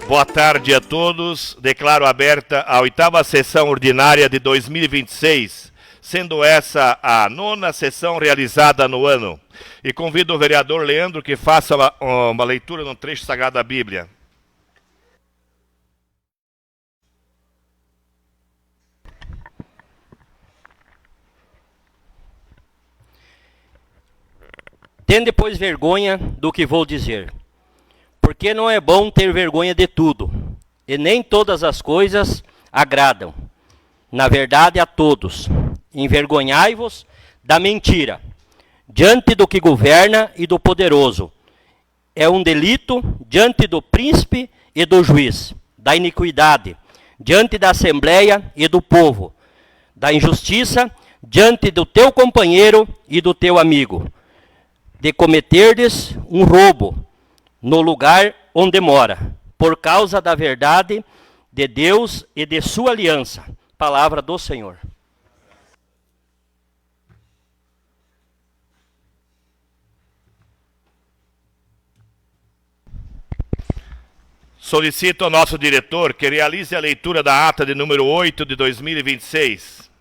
Boa tarde a todos. Declaro aberta a 8ª sessão ordinária de 2026, sendo essa a 9ª sessão realizada no ano. E convido o vereador Leandro que faça uma leitura no trecho sagrado da Bíblia. Tende, pois, vergonha do que vou dizer, porque não é bom ter vergonha de tudo, e nem todas as coisas agradam. Na verdade, a todos, envergonhai-vos da mentira, diante do que governa e do poderoso. É um delito diante do príncipe e do juiz, da iniquidade, diante da assembleia e do povo, da injustiça, diante do teu companheiro e do teu amigo, de cometerdes um roubo no lugar onde mora, por causa da verdade de Deus e de sua aliança. Palavra do Senhor. Solicito ao nosso diretor que realize a leitura da ata de número 8 de 2026.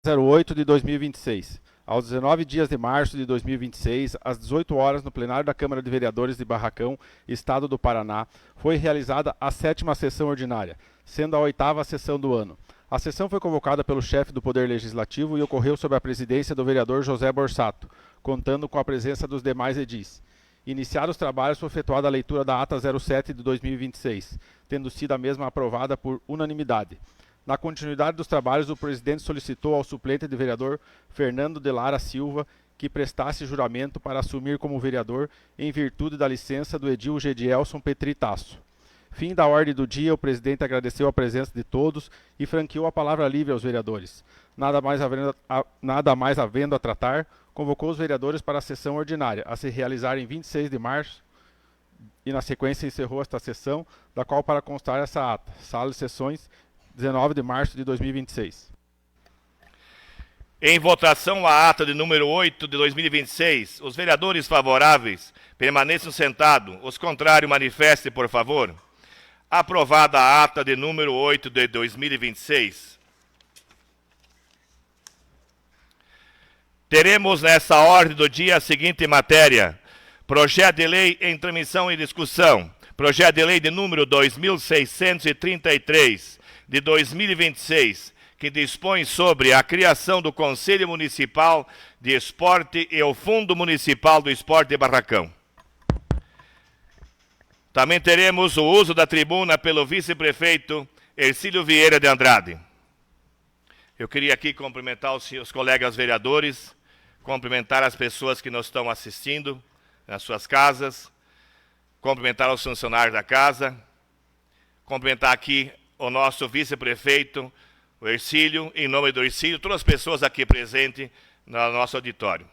08 de 2026. Aos 19 dias de março de 2026, às 18 horas, no plenário da Câmara de Vereadores de Barracão, Estado do Paraná, foi realizada a 7ª sessão ordinária, sendo a 8ª sessão do ano. A sessão foi convocada pelo chefe do Poder Legislativo e ocorreu sob a presidência do vereador José Borsato, contando com a presença dos demais edis. Iniciados os trabalhos, foi efetuada a leitura da ata 07 de 2026, tendo sido a mesma aprovada por unanimidade. Na continuidade dos trabalhos, o presidente solicitou ao suplente de vereador Fernando de Lara Silva que prestasse juramento para assumir como vereador em virtude da licença do edil Gedielson Petri Tasso. Fim da ordem do dia, o presidente agradeceu a presença de todos e franqueou a palavra livre aos vereadores. Nada mais havendo a tratar, convocou os vereadores para a sessão ordinária, a se realizar em 26 de março, e na sequência encerrou esta sessão, da qual para constar essa ata. Sala de sessões, 19 de março de 2026. Em votação a ata de número 8 de 2026, os vereadores favoráveis permaneçam sentados, os contrários manifestem, por favor. Aprovada a ata de número 8 de 2026. Teremos nessa ordem do dia a seguinte matéria: projeto de lei em transmissão e discussão. Projeto de lei de número 2633 de 2026, que dispõe sobre a criação do Conselho Municipal de Esporte e o Fundo Municipal do Esporte de Barracão. Também teremos o uso da tribuna pelo vice-prefeito Ercílio Vieira de Andrade. Eu queria aqui cumprimentar os colegas vereadores, cumprimentar as pessoas que nos estão assistindo nas suas casas, cumprimentar os funcionários da casa, cumprimentar aqui o nosso vice-prefeito, o Ercílio, em nome do Ercílio, todas as pessoas aqui presentes no nosso auditório.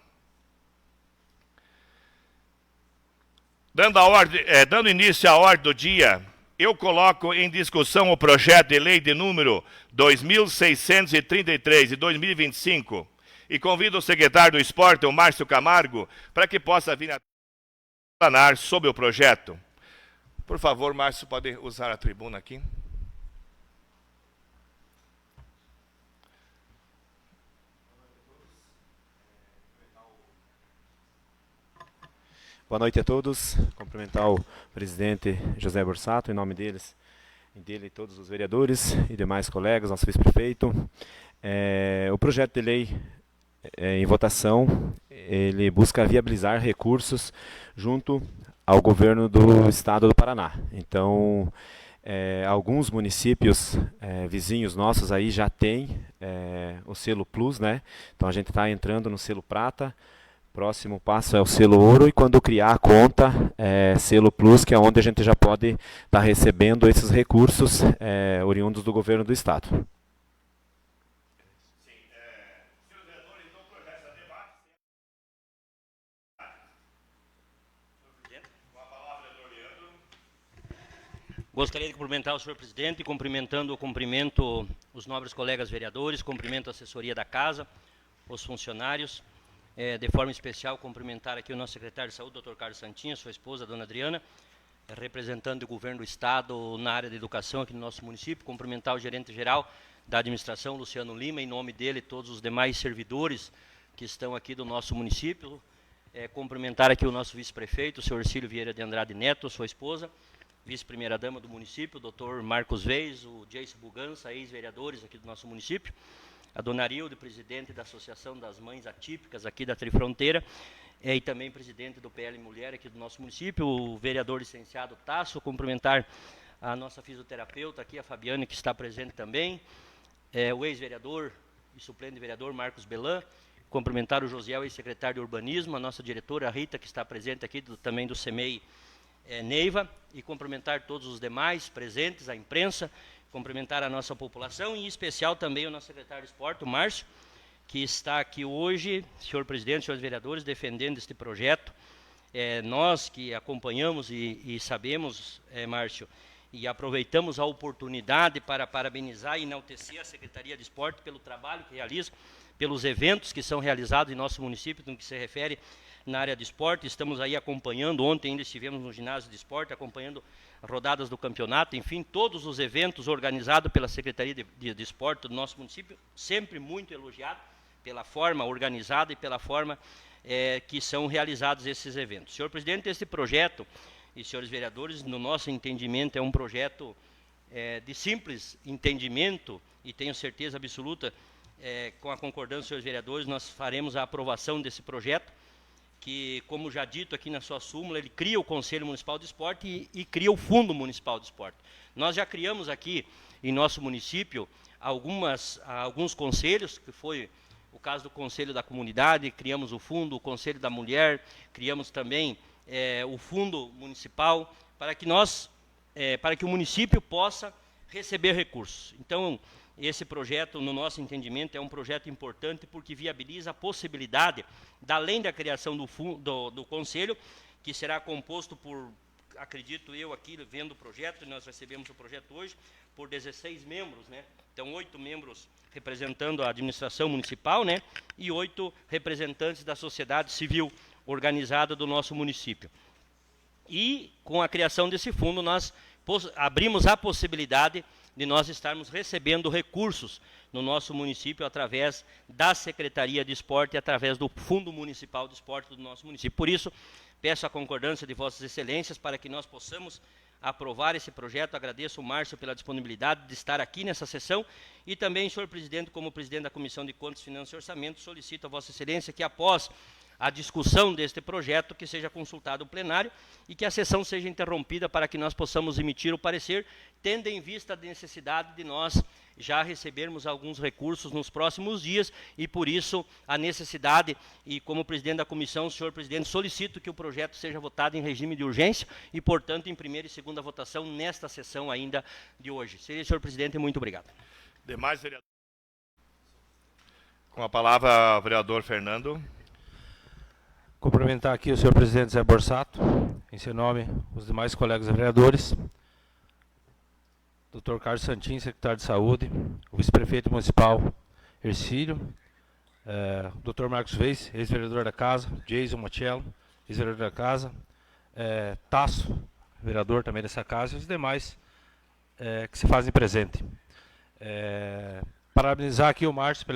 Dando início à ordem do dia, eu coloco em discussão o projeto de lei de número 2633 de 2025 e convido o secretário do Esporte, o Márcio Camargo, para que possa vir a explanar sobre o projeto. Por favor, Márcio, pode usar a tribuna aqui. Boa noite a todos. Cumprimentar o presidente José Borsato, em nome dele e todos os vereadores e demais colegas, nosso vice-prefeito. O projeto de lei em votação, ele busca viabilizar recursos junto ao governo do estado do Paraná. Então, alguns municípios vizinhos nossos aí já têm o selo Plus, né? Então a gente está entrando no selo Prata. Próximo passo é o selo Ouro, e quando criar a conta, selo Plus, que é onde a gente já pode estar recebendo esses recursos oriundos do governo do estado. Sim, senhores vereadores, então o projeto de debate. Com a palavra, vereador Leandro. Gostaria de cumprimentar o senhor presidente, cumprimento os nobres colegas vereadores, cumprimento a assessoria da casa, os funcionários. De forma especial, cumprimentar aqui o nosso secretário de Saúde, Dr. Carlos Santinha, sua esposa, Dona Adriana, representante do governo do Estado na área de educação aqui no nosso município, cumprimentar o gerente-geral da administração, Luciano Lima, em nome dele e todos os demais servidores que estão aqui do nosso município, cumprimentar aqui o nosso vice-prefeito, o senhor Ercílio Vieira de Andrade Neto, sua esposa, vice-primeira-dama do município, o doutor Marcos Veis, o Jace Bugança, ex-vereadores aqui do nosso município, a dona Arilde, presidente da Associação das Mães Atípicas aqui da Trifronteira, e também presidente do PL Mulher aqui do nosso município, o vereador licenciado Tasso, cumprimentar a nossa fisioterapeuta aqui, a Fabiane, que está presente também, o ex-vereador e suplente vereador Marcos Belan, cumprimentar o Josiel, ex-secretário de Urbanismo, a nossa diretora Rita, que está presente aqui, também do CEMEI Neiva, e cumprimentar todos os demais presentes, a imprensa, cumprimentar a nossa população, e em especial também o nosso secretário de Esporte, o Márcio, que está aqui hoje, senhor presidente, senhores vereadores, defendendo este projeto. Nós que acompanhamos e sabemos, Márcio, e aproveitamos a oportunidade para parabenizar e enaltecer a Secretaria de Esporte pelo trabalho que realiza, pelos eventos que são realizados em nosso município, no que se refere na área de esporte. Estamos aí acompanhando, ontem ainda estivemos no ginásio de esporte, acompanhando rodadas do campeonato, enfim, todos os eventos organizados pela Secretaria de Esporte do nosso município, sempre muito elogiado pela forma organizada e pela forma que são realizados esses eventos. Senhor presidente, esse projeto, e senhores vereadores, no nosso entendimento, é um projeto de simples entendimento, e tenho certeza absoluta, com a concordância dos senhores vereadores, nós faremos a aprovação desse projeto, que, como já dito aqui na sua súmula, ele cria o Conselho Municipal de Esporte e cria o Fundo Municipal de Esporte. Nós já criamos aqui, em nosso município, alguns conselhos, que foi o caso do Conselho da Comunidade, criamos o Fundo, o Conselho da Mulher, criamos também o Fundo Municipal, para que o município possa receber recursos. Então, esse projeto, no nosso entendimento, é um projeto importante porque viabiliza a possibilidade, além da criação do Conselho, que será composto por, acredito eu aqui, vendo o projeto, nós recebemos o projeto hoje, por 16 membros, né? Então, 8 membros representando a administração municipal, né? E 8 representantes da sociedade civil organizada do nosso município. E, com a criação desse fundo, nós abrimos a possibilidade de nós estarmos recebendo recursos no nosso município através da Secretaria de Esporte e através do Fundo Municipal de Esporte do nosso município. Por isso, peço a concordância de Vossas Excelências para que nós possamos aprovar esse projeto. Agradeço o Márcio pela disponibilidade de estar aqui nessa sessão e também, senhor presidente, como presidente da Comissão de Contas, Finanças e Orçamento, solicito a Vossa Excelência que, após a discussão deste projeto, que seja consultado o plenário e que a sessão seja interrompida para que nós possamos emitir o parecer, tendo em vista a necessidade de nós já recebermos alguns recursos nos próximos dias e, por isso, a necessidade, e como presidente da comissão, senhor presidente, solicito que o projeto seja votado em regime de urgência e, portanto, em primeira e segunda votação nesta sessão ainda de hoje. Seria, senhor presidente, muito obrigado. Demais vereadores. Com a palavra, o vereador Fernando. Cumprimentar aqui o senhor presidente Zé Borsato, em seu nome, os demais colegas vereadores, Dr. Carlos Santin, secretário de Saúde, o vice-prefeito municipal Ercílio, Dr. Marcos Veis, ex-vereador da casa, Jason Machello, ex-vereador da casa, Tasso, vereador também dessa casa, e os demais que se fazem presente. Parabenizar aqui o Márcio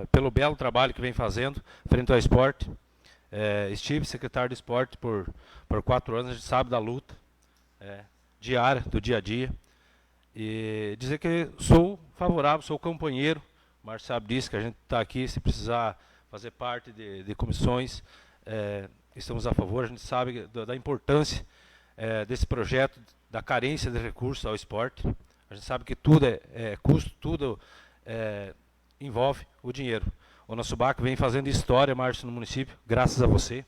pelo belo trabalho que vem fazendo frente ao esporte. Estive secretário de esporte por 4 anos, a gente sabe da luta diária, do dia a dia. E dizer que sou favorável, sou companheiro. O Márcio sabe disso, que a gente está aqui, se precisar fazer parte de comissões, estamos a favor. A gente sabe da importância desse projeto, da carência de recursos ao esporte. A gente sabe que tudo é custo, tudo envolve o dinheiro. O nosso BAC vem fazendo história, Márcio, no município, graças a você,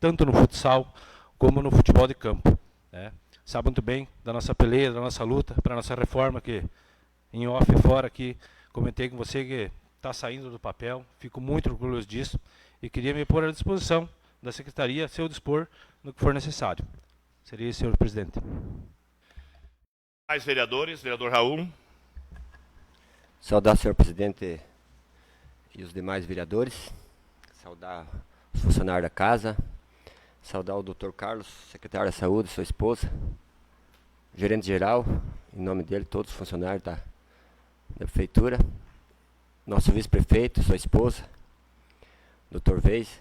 tanto no futsal como no futebol de campo. Sabe muito bem da nossa peleia, da nossa luta, para a nossa reforma, que em off e fora aqui, comentei com você que está saindo do papel, fico muito orgulhoso disso e queria me pôr à disposição da Secretaria, a seu dispor, no que for necessário. Seria isso, senhor presidente. Mais vereadores, vereador Raul. Saudar o senhor presidente e os demais vereadores, saudar os funcionários da casa, saudar o Dr. Carlos, secretário da Saúde, sua esposa, gerente geral, em nome dele, todos os funcionários da prefeitura, nosso vice-prefeito, sua esposa, Dr. Veiz,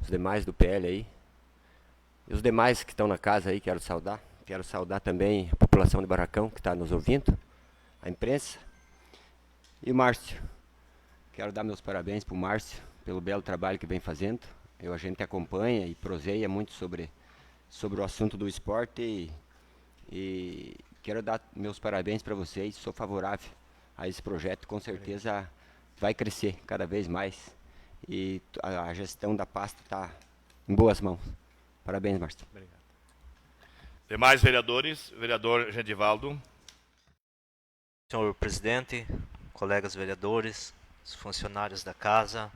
os demais do PL aí, e os demais que estão na casa aí, quero saudar também a população de Barracão que está nos ouvindo, a imprensa, e o Márcio. Quero dar meus parabéns para o Márcio pelo belo trabalho que vem fazendo. A gente acompanha e proseia muito sobre o assunto do esporte e quero dar meus parabéns para vocês. Sou favorável a esse projeto, com certeza vai crescer cada vez mais e a gestão da pasta está em boas mãos. Parabéns, Márcio. Obrigado. Demais vereadores, vereador Gedivaldo. Senhor presidente, colegas vereadores, os funcionários da casa,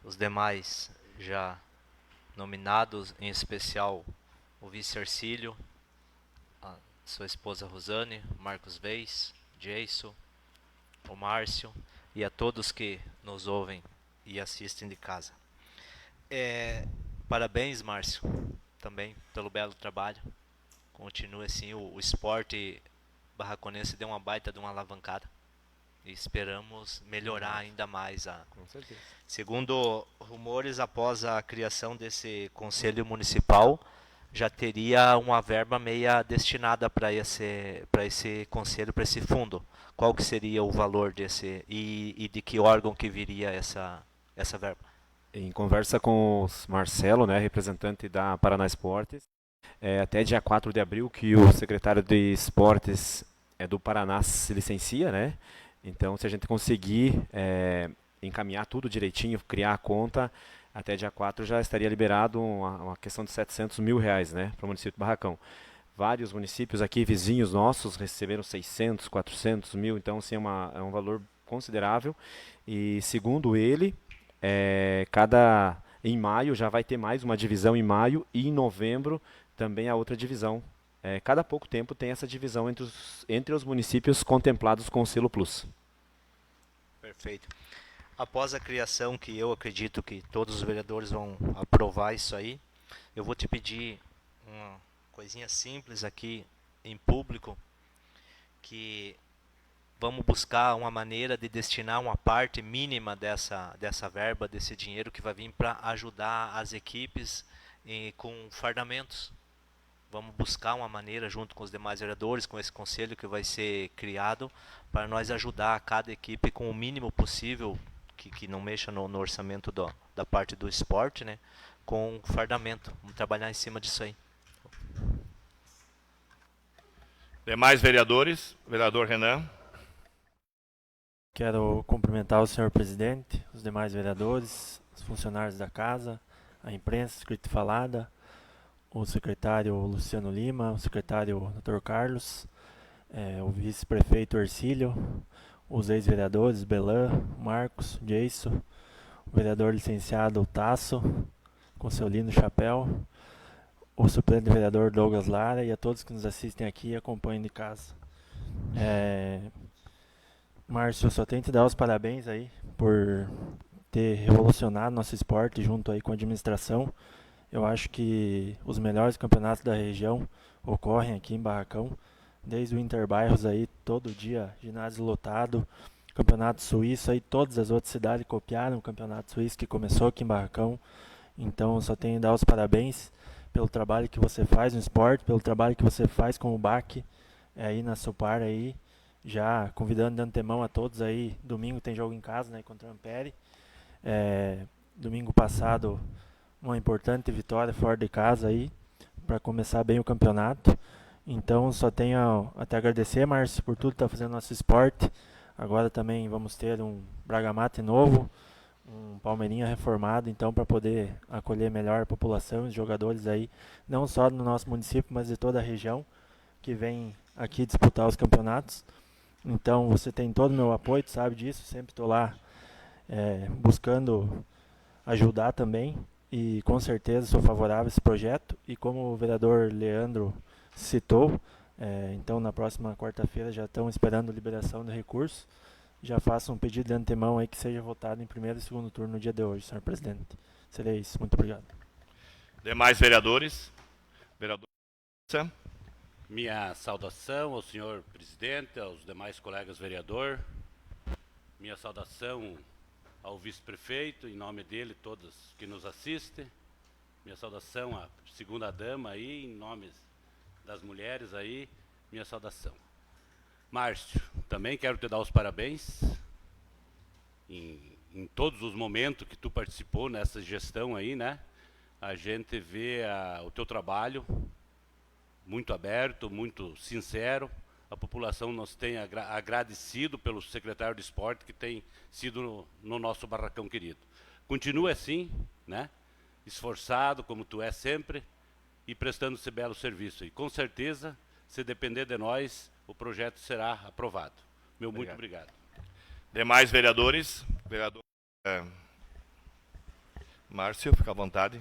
os demais já nominados, em especial o vice Ercílio, a sua esposa Rosane, Marcos Veiz, Jason, o Márcio e a todos que nos ouvem e assistem de casa. Parabéns, Márcio, também pelo belo trabalho. Continue assim, o esporte barraconense deu uma baita de uma alavancada. E esperamos melhorar ainda mais. Com certeza. Segundo rumores, após a criação desse conselho municipal, já teria uma verba meia destinada para esse conselho, para esse fundo. Qual que seria o valor desse e de que órgão que viria essa verba? Em conversa com o Marcelo, né, representante da Paraná Esportes, até dia 4 de abril que o secretário de Esportes do Paraná se licencia, né? Então, se a gente conseguir encaminhar tudo direitinho, criar a conta, até dia 4 já estaria liberado uma questão de R$700 mil, né, para o município de Barracão. Vários municípios aqui, vizinhos nossos, receberam 600, 400 mil, então assim, é um valor considerável. E segundo ele, em maio já vai ter mais uma divisão em maio e em novembro também a outra divisão. Cada pouco tempo tem essa divisão entre os municípios contemplados com o selo Plus. Perfeito. Após a criação, que eu acredito que todos os vereadores vão aprovar isso aí, eu vou te pedir uma coisinha simples aqui em público, que vamos buscar uma maneira de destinar uma parte mínima dessa verba, desse dinheiro que vai vir para ajudar as equipes com fardamentos. Vamos buscar uma maneira, junto com os demais vereadores, com esse conselho que vai ser criado, para nós ajudar cada equipe com o mínimo possível, que não mexa no orçamento da parte do esporte, né, com fardamento. Vamos trabalhar em cima disso aí. Demais vereadores, vereador Renan. Quero cumprimentar o senhor presidente, os demais vereadores, os funcionários da casa, a imprensa escrita e falada, o secretário Luciano Lima, o secretário Dr. Carlos, o vice-prefeito Ercílio, os ex-vereadores Belan, Marcos, Jason, o vereador licenciado Tasso, com seu lindo chapéu, o suplente vereador Douglas Lara e a todos que nos assistem aqui e acompanham de casa. Márcio, eu só tenho que te dar os parabéns aí por ter revolucionado nosso esporte junto aí com a administração. Eu acho que os melhores campeonatos da região ocorrem aqui em Barracão, desde o Interbairros aí, todo dia, ginásio lotado, campeonato suíço aí, todas as outras cidades copiaram o campeonato suíço que começou aqui em Barracão. Então, só tenho que dar os parabéns pelo trabalho que você faz no esporte, pelo trabalho que você faz com o BAC aí na Supar aí, já convidando de antemão a todos aí. Domingo tem jogo em casa, né, contra o Ampere. Domingo passado, uma importante vitória fora de casa aí, para começar bem o campeonato. Então, só tenho até agradecer, Márcio, por tudo que está fazendo no nosso esporte. Agora também vamos ter um Bragamate novo, um Palmeirinha reformado, então, para poder acolher melhor a população, os jogadores aí, não só no nosso município, mas de toda a região, que vem aqui disputar os campeonatos. Então, você tem todo o meu apoio, tu sabe disso, sempre estou lá buscando ajudar também, e com certeza sou favorável a esse projeto. E como o vereador Leandro citou, então na próxima quarta-feira já estão esperando liberação do recurso. Já faço um pedido de antemão aí que seja votado em primeiro e segundo turno no dia de hoje, senhor presidente. Seria isso. Muito obrigado. Demais vereadores. Vereador. Minha saudação ao senhor presidente, aos demais colegas vereador. Minha saudação ao vice-prefeito, em nome dele, todos que nos assistem. Minha saudação à segunda-dama aí, em nome das mulheres aí, minha saudação. Márcio, também quero te dar os parabéns em todos os momentos que tu participou nessa gestão aí, né? A gente vê o teu trabalho muito aberto, muito sincero. A população nos tem agradecido pelo secretário de esporte que tem sido no nosso barracão querido. Continua assim, né? Esforçado, como tu é sempre, e prestando esse belo serviço. E com certeza, se depender de nós, o projeto será aprovado. Muito obrigado. Demais vereadores. Vereador Márcio, fica à vontade.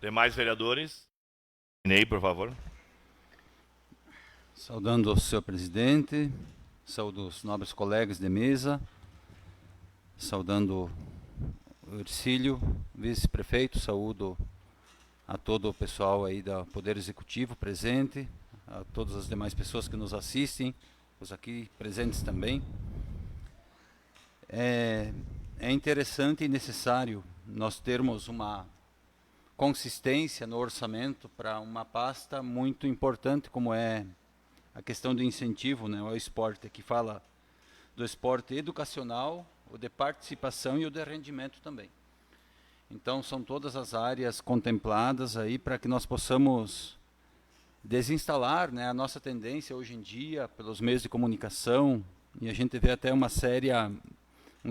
Demais vereadores. Ney, por favor. Saudando o senhor presidente, saúdo os nobres colegas de mesa, saudando o Ercílio, vice-prefeito, saúdo a todo o pessoal aí do Poder Executivo presente, a todas as demais pessoas que nos assistem, os aqui presentes também. É interessante e necessário nós termos uma consistência no orçamento para uma pasta muito importante como é a questão do incentivo, né, ao esporte, que fala do esporte educacional, o de participação e o de rendimento também. Então são todas as áreas contempladas aí para que nós possamos desinstalar, né, a nossa tendência hoje em dia pelos meios de comunicação, e a gente vê até um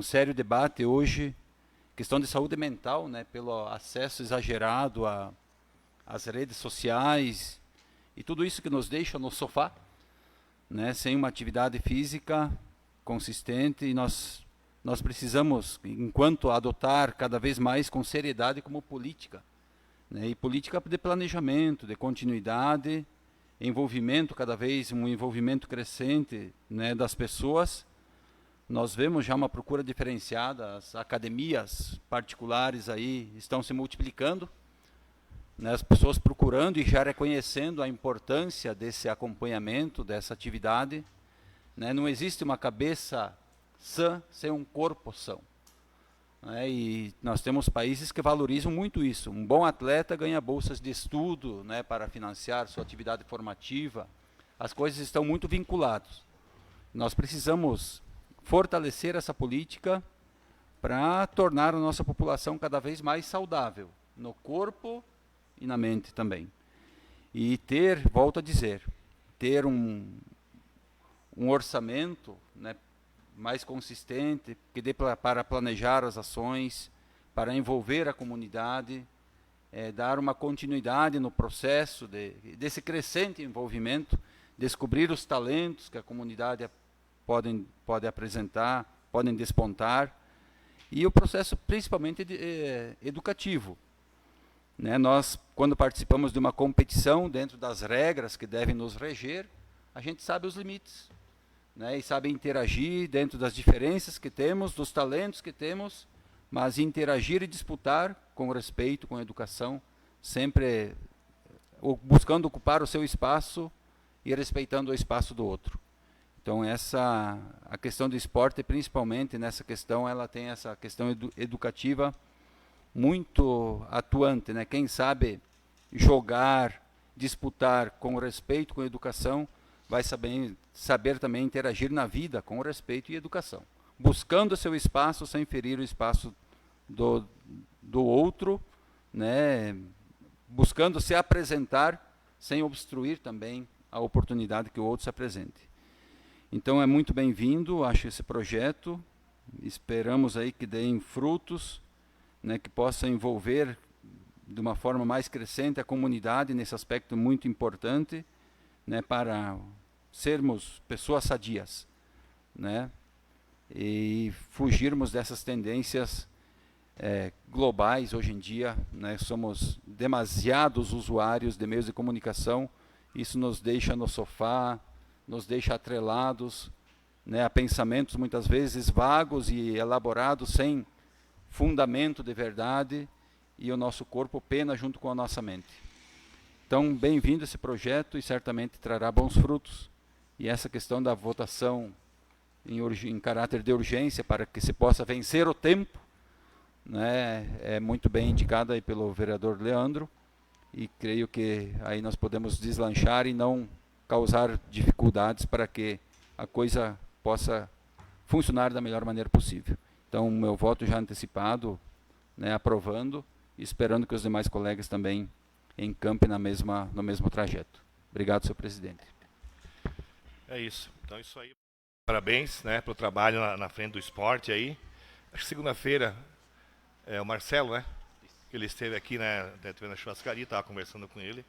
sério debate hoje, questão de saúde mental, né, pelo acesso exagerado às redes sociais e tudo isso que nos deixa no sofá, né, sem uma atividade física consistente, e nós precisamos, enquanto adotar cada vez mais com seriedade como política, né, e política de planejamento, de continuidade, envolvimento um envolvimento crescente, né, das pessoas. Nós vemos já uma procura diferenciada, as academias particulares aí estão se multiplicando, né, as pessoas procurando e já reconhecendo a importância desse acompanhamento, dessa atividade, né, não existe uma cabeça sã sem um corpo são, né, e nós temos países que valorizam muito isso. Um bom atleta ganha bolsas de estudo, né, para financiar sua atividade formativa. As coisas estão muito vinculadas. Nós precisamos fortalecer essa política para tornar a nossa população cada vez mais saudável, no corpo e na mente também. E volto a dizer, ter um orçamento, né, mais consistente, que dê para planejar as ações, para envolver a comunidade, dar uma continuidade no processo desse crescente envolvimento, descobrir os talentos que a comunidade pode apresentar, podem despontar, e o processo principalmente educativo. Né, nós, quando participamos de uma competição, dentro das regras que devem nos reger, a gente sabe os limites, né, e sabe interagir dentro das diferenças que temos, dos talentos que temos, mas interagir e disputar com respeito, com educação, sempre buscando ocupar o seu espaço e respeitando o espaço do outro. Então a questão do esporte, principalmente nessa questão, ela tem essa questão educativa muito atuante, né? Quem sabe jogar, disputar com respeito, com educação, vai saber também interagir na vida com respeito e educação, buscando o seu espaço sem ferir o espaço do outro, né? Buscando se apresentar sem obstruir também a oportunidade que o outro se apresente. Então é muito bem-vindo, acho, esse projeto, esperamos aí que deem frutos, né, que possa envolver de uma forma mais crescente a comunidade nesse aspecto muito importante, né, para sermos pessoas sadias, né, e fugirmos dessas tendências globais hoje em dia, né, somos demasiados usuários de meios de comunicação, isso nos deixa no sofá, nos deixa atrelados, né, a pensamentos muitas vezes vagos e elaborados sem fundamento de verdade, e o nosso corpo pena junto com a nossa mente. Então, bem-vindo esse projeto e certamente trará bons frutos. E essa questão da votação em caráter de urgência para que se possa vencer o tempo, né, é muito bem indicada aí pelo vereador Leandro, e creio que aí nós podemos deslanchar e não causar dificuldades para que a coisa possa funcionar da melhor maneira possível. Então, meu voto já antecipado, né, aprovando, e esperando que os demais colegas também encampem no mesmo trajeto. Obrigado, senhor presidente. É isso. Então, isso aí. Parabéns, né, pelo trabalho na frente do esporte aí. Acho que segunda-feira, o Marcelo, né? Ele esteve aqui, né, na churrascaria, estava conversando com ele,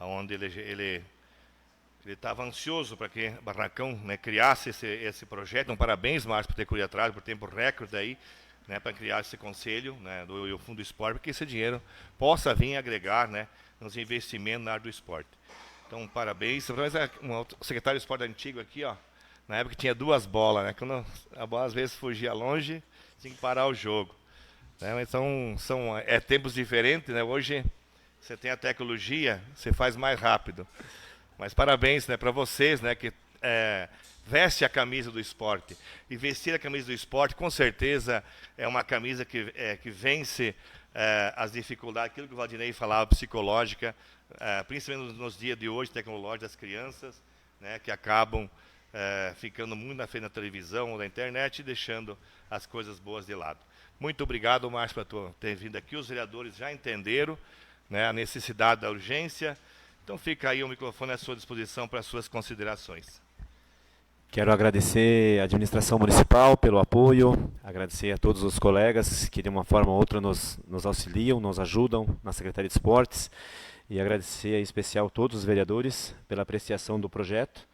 onde ele estava ansioso para que Barracão, né, criasse esse projeto. Então, parabéns, Márcio, por ter corrido atrás, por tempo recorde aí, né, para criar esse conselho, né, do Fundo do Esporte, para que esse dinheiro possa vir agregar, né, nos investimentos na área do esporte. Então, parabéns. O secretário de esporte antigo aqui, ó, na época tinha 2 bolas, né, quando a bola às vezes fugia longe, tinha que parar o jogo. Né, então, são tempos diferentes, né, hoje você tem a tecnologia, você faz mais rápido. Mas parabéns, né, para vocês, né, que veste a camisa do esporte. E vestir a camisa do esporte, com certeza, é uma camisa que vence as dificuldades, aquilo que o Valdinei falava, psicológica, principalmente nos dias de hoje, tecnológica das crianças, né, que acabam ficando muito na frente da televisão ou da internet e deixando as coisas boas de lado. Muito obrigado, Márcio, por ter vindo aqui. Os vereadores já entenderam, né, a necessidade da urgência. Então fica aí o microfone à sua disposição para as suas considerações. Quero agradecer à administração municipal pelo apoio, agradecer a todos os colegas que de uma forma ou outra nos auxiliam, nos ajudam na Secretaria de Esportes, e agradecer em especial a todos os vereadores pela apreciação do projeto.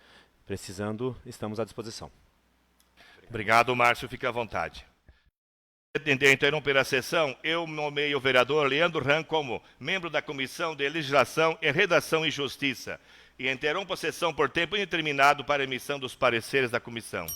Precisando, estamos à disposição. Obrigado, Márcio, fique à vontade. Interromper a sessão, eu nomeei o vereador Leandro Ram como membro da Comissão de Legislação, Redação e Justiça, e interrompo a sessão por tempo indeterminado para a emissão dos pareceres da comissão.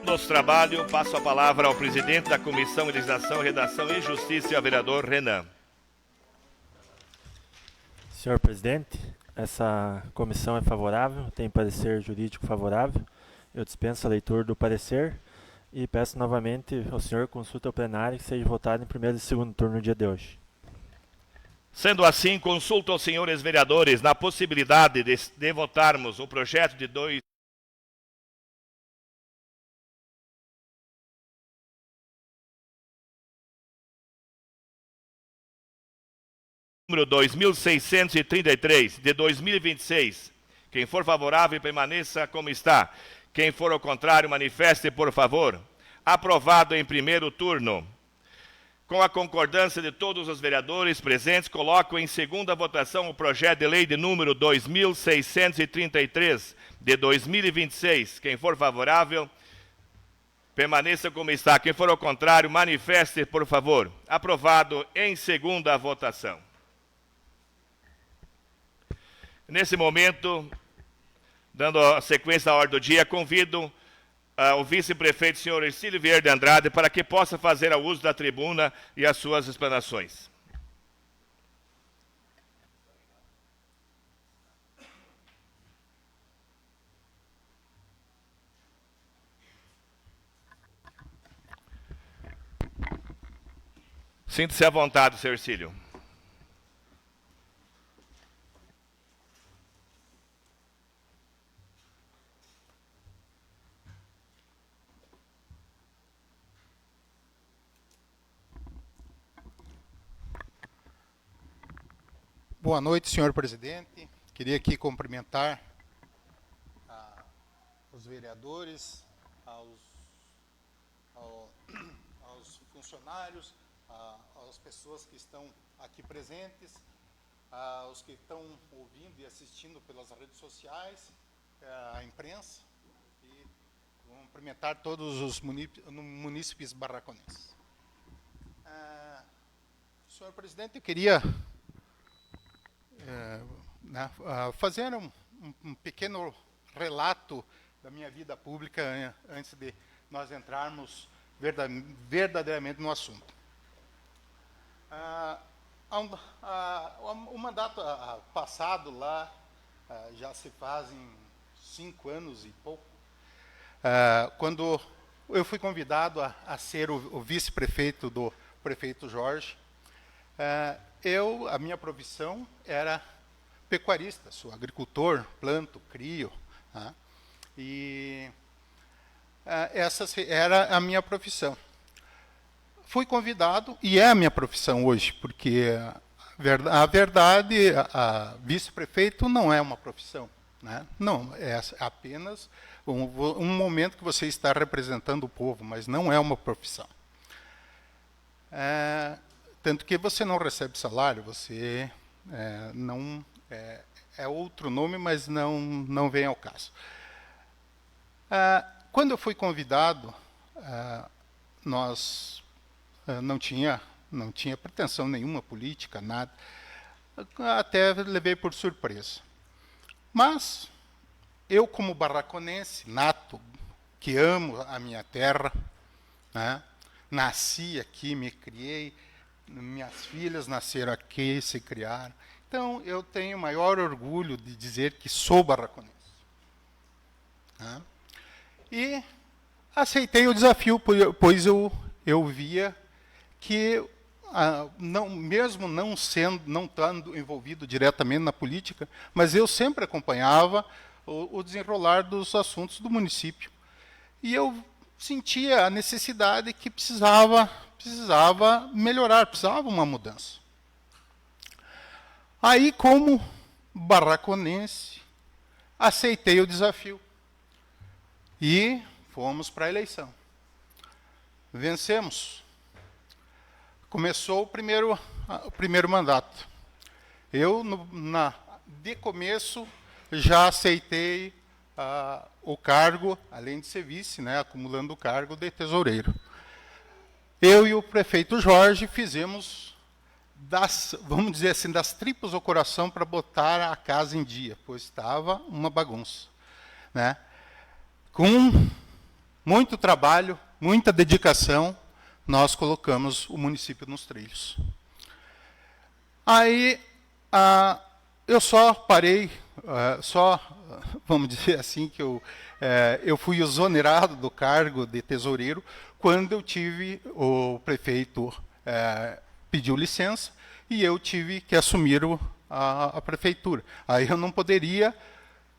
nosso trabalho, passo a palavra ao presidente da Comissão de Legislação, Redação e Justiça, o vereador Renan. Senhor presidente, essa comissão é favorável, tem parecer jurídico favorável. Eu dispenso a leitura do parecer e peço novamente ao senhor consulta ao plenário que seja votado em primeiro e segundo turno no dia de hoje. Sendo assim, consulto aos senhores vereadores na possibilidade de votarmos o projeto de número 2633 de 2026. Quem for favorável, permaneça como está. Quem for ao contrário, manifeste, por favor. Aprovado em primeiro turno. Com a concordância de todos os vereadores presentes, coloco em segunda votação o projeto de lei de número 2633 de 2026. Quem for favorável, permaneça como está. Quem for ao contrário, manifeste, por favor. Aprovado em segunda votação. Nesse momento, dando a sequência à ordem do dia, convido o vice-prefeito, senhor Ercílio Vieira de Andrade, para que possa fazer o uso da tribuna e as suas explanações. Sinta-se à vontade, senhor Ercílio. Boa noite, senhor presidente. Queria aqui cumprimentar os vereadores, aos funcionários, às pessoas que estão aqui presentes, aos que estão ouvindo e assistindo pelas redes sociais, a imprensa, e cumprimentar todos os munícipes barraconenses. Senhor presidente, eu queria fazer um pequeno relato da minha vida pública antes de nós entrarmos verdadeiramente no assunto. O mandato passado lá, já se fazem 5 anos e pouco, quando eu fui convidado a ser o vice-prefeito do prefeito Jorge, a minha profissão era pecuarista, sou agricultor, planto, crio, e essa era a minha profissão. Fui convidado, e é a minha profissão hoje, porque a verdade, a vice-prefeito não é uma profissão, né? Não, é apenas um momento que você está representando o povo, mas não é uma profissão. Tanto que você não recebe salário, você não é outro nome, mas não vem ao caso. Quando eu fui convidado, nós não tinha pretensão nenhuma política, nada. Até levei por surpresa. Mas eu, como barraconense nato, que amo a minha terra, né, nasci aqui, me criei, minhas filhas nasceram aqui, se criaram. Então, eu tenho o maior orgulho de dizer que sou barraconense. Né? E aceitei o desafio, pois eu via que, mesmo não estando envolvido diretamente na política, mas eu sempre acompanhava o desenrolar dos assuntos do município. E eu sentia a necessidade que precisava melhorar, precisava uma mudança. Aí, como barraconense, aceitei o desafio e fomos para a eleição. Vencemos. Começou o primeiro mandato. Eu, de começo, já aceitei o cargo, além de ser vice, né, acumulando o cargo de tesoureiro. Eu e o prefeito Jorge fizemos, vamos dizer assim, das tripas ao coração para botar a casa em dia, pois estava uma bagunça. Né? Com muito trabalho, muita dedicação, nós colocamos o município nos trilhos. Aí, eu só parei, vamos dizer assim, que eu fui exonerado do cargo de tesoureiro quando eu tive, o prefeito pediu licença e eu tive que assumir a prefeitura. Aí eu não poderia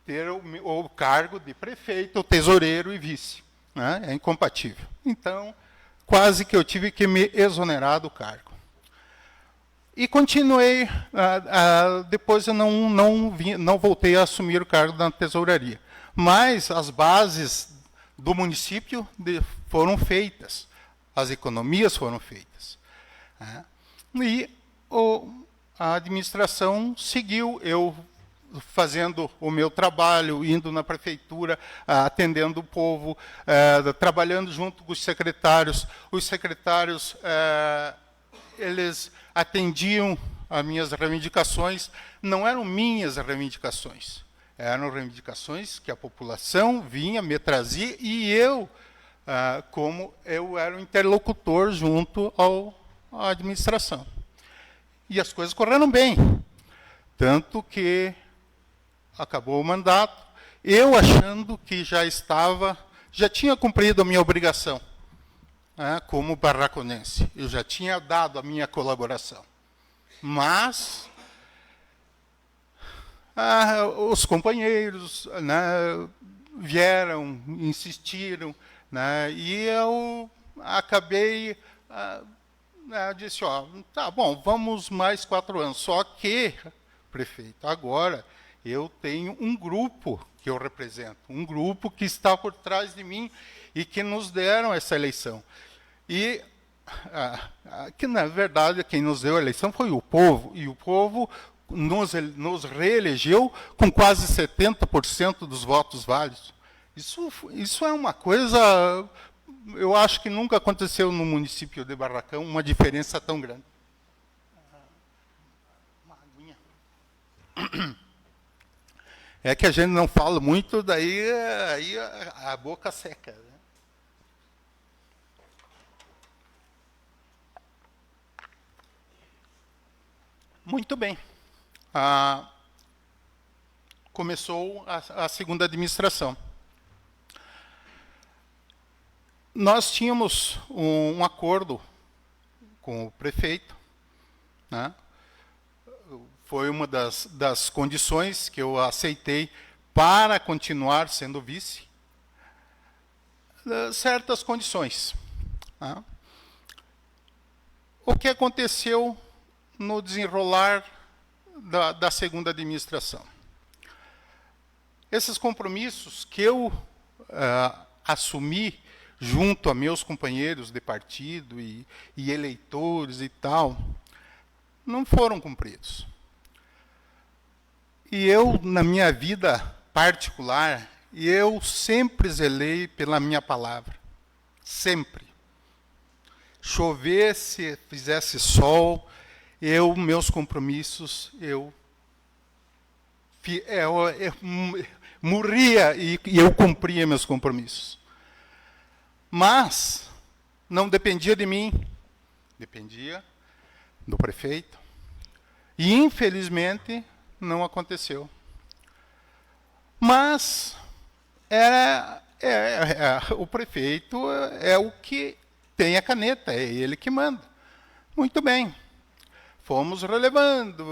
ter o cargo de prefeito, tesoureiro e vice, né? É incompatível. Então, quase que eu tive que me exonerar do cargo. E continuei, depois eu não voltei a assumir o cargo da tesouraria. Mas as bases do município foram feitas, as economias foram feitas. Né? E a administração seguiu, eu fazendo o meu trabalho, indo na prefeitura, atendendo o povo, trabalhando junto com os secretários. Os secretários, eles atendiam as minhas reivindicações, não eram minhas reivindicações, eram reivindicações que a população vinha, me trazia, e eu, como eu era o interlocutor junto à administração. E as coisas correram bem, tanto que acabou o mandato, eu achando que já tinha cumprido a minha obrigação, como barraconense. Eu já tinha dado a minha colaboração. Mas os companheiros, né, vieram, insistiram, né, e eu acabei, disse, tá bom, vamos mais 4 anos. Só que, prefeito, agora eu tenho um grupo que eu represento, um grupo que está por trás de mim e que nos deram essa eleição. E, que na verdade, quem nos deu a eleição foi o povo, e o povo nos reelegeu com quase 70% dos votos válidos. Isso é uma coisa, eu acho que nunca aconteceu no município de Barracão, uma diferença tão grande. Uma aguinha. É que a gente não fala muito, daí aí a boca seca. Né? Muito bem. Começou a segunda administração. Nós tínhamos um acordo com o prefeito, né? Foi uma das condições que eu aceitei para continuar sendo vice, certas condições. Né? O que aconteceu no desenrolar da segunda administração? Esses compromissos que eu assumi junto a meus companheiros de partido e eleitores e tal, não foram cumpridos. E eu, na minha vida particular, eu sempre zelei pela minha palavra. Sempre. Chovesse, fizesse sol, meus compromissos, eu morria e eu cumpria meus compromissos. Mas não dependia de mim, dependia do prefeito. E, infelizmente, não aconteceu. Mas o prefeito é o que tem a caneta, é ele que manda. Muito bem. Fomos relevando,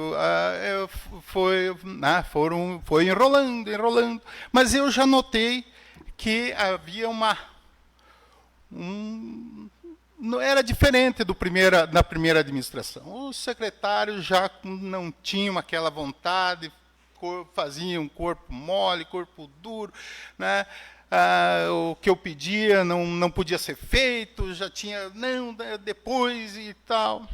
foi enrolando. Mas eu já notei que havia não era diferente da primeira administração. Os secretários já não tinham aquela vontade, faziam corpo mole, corpo duro, né? O que eu pedia não podia ser feito, já tinha, não, depois e tal.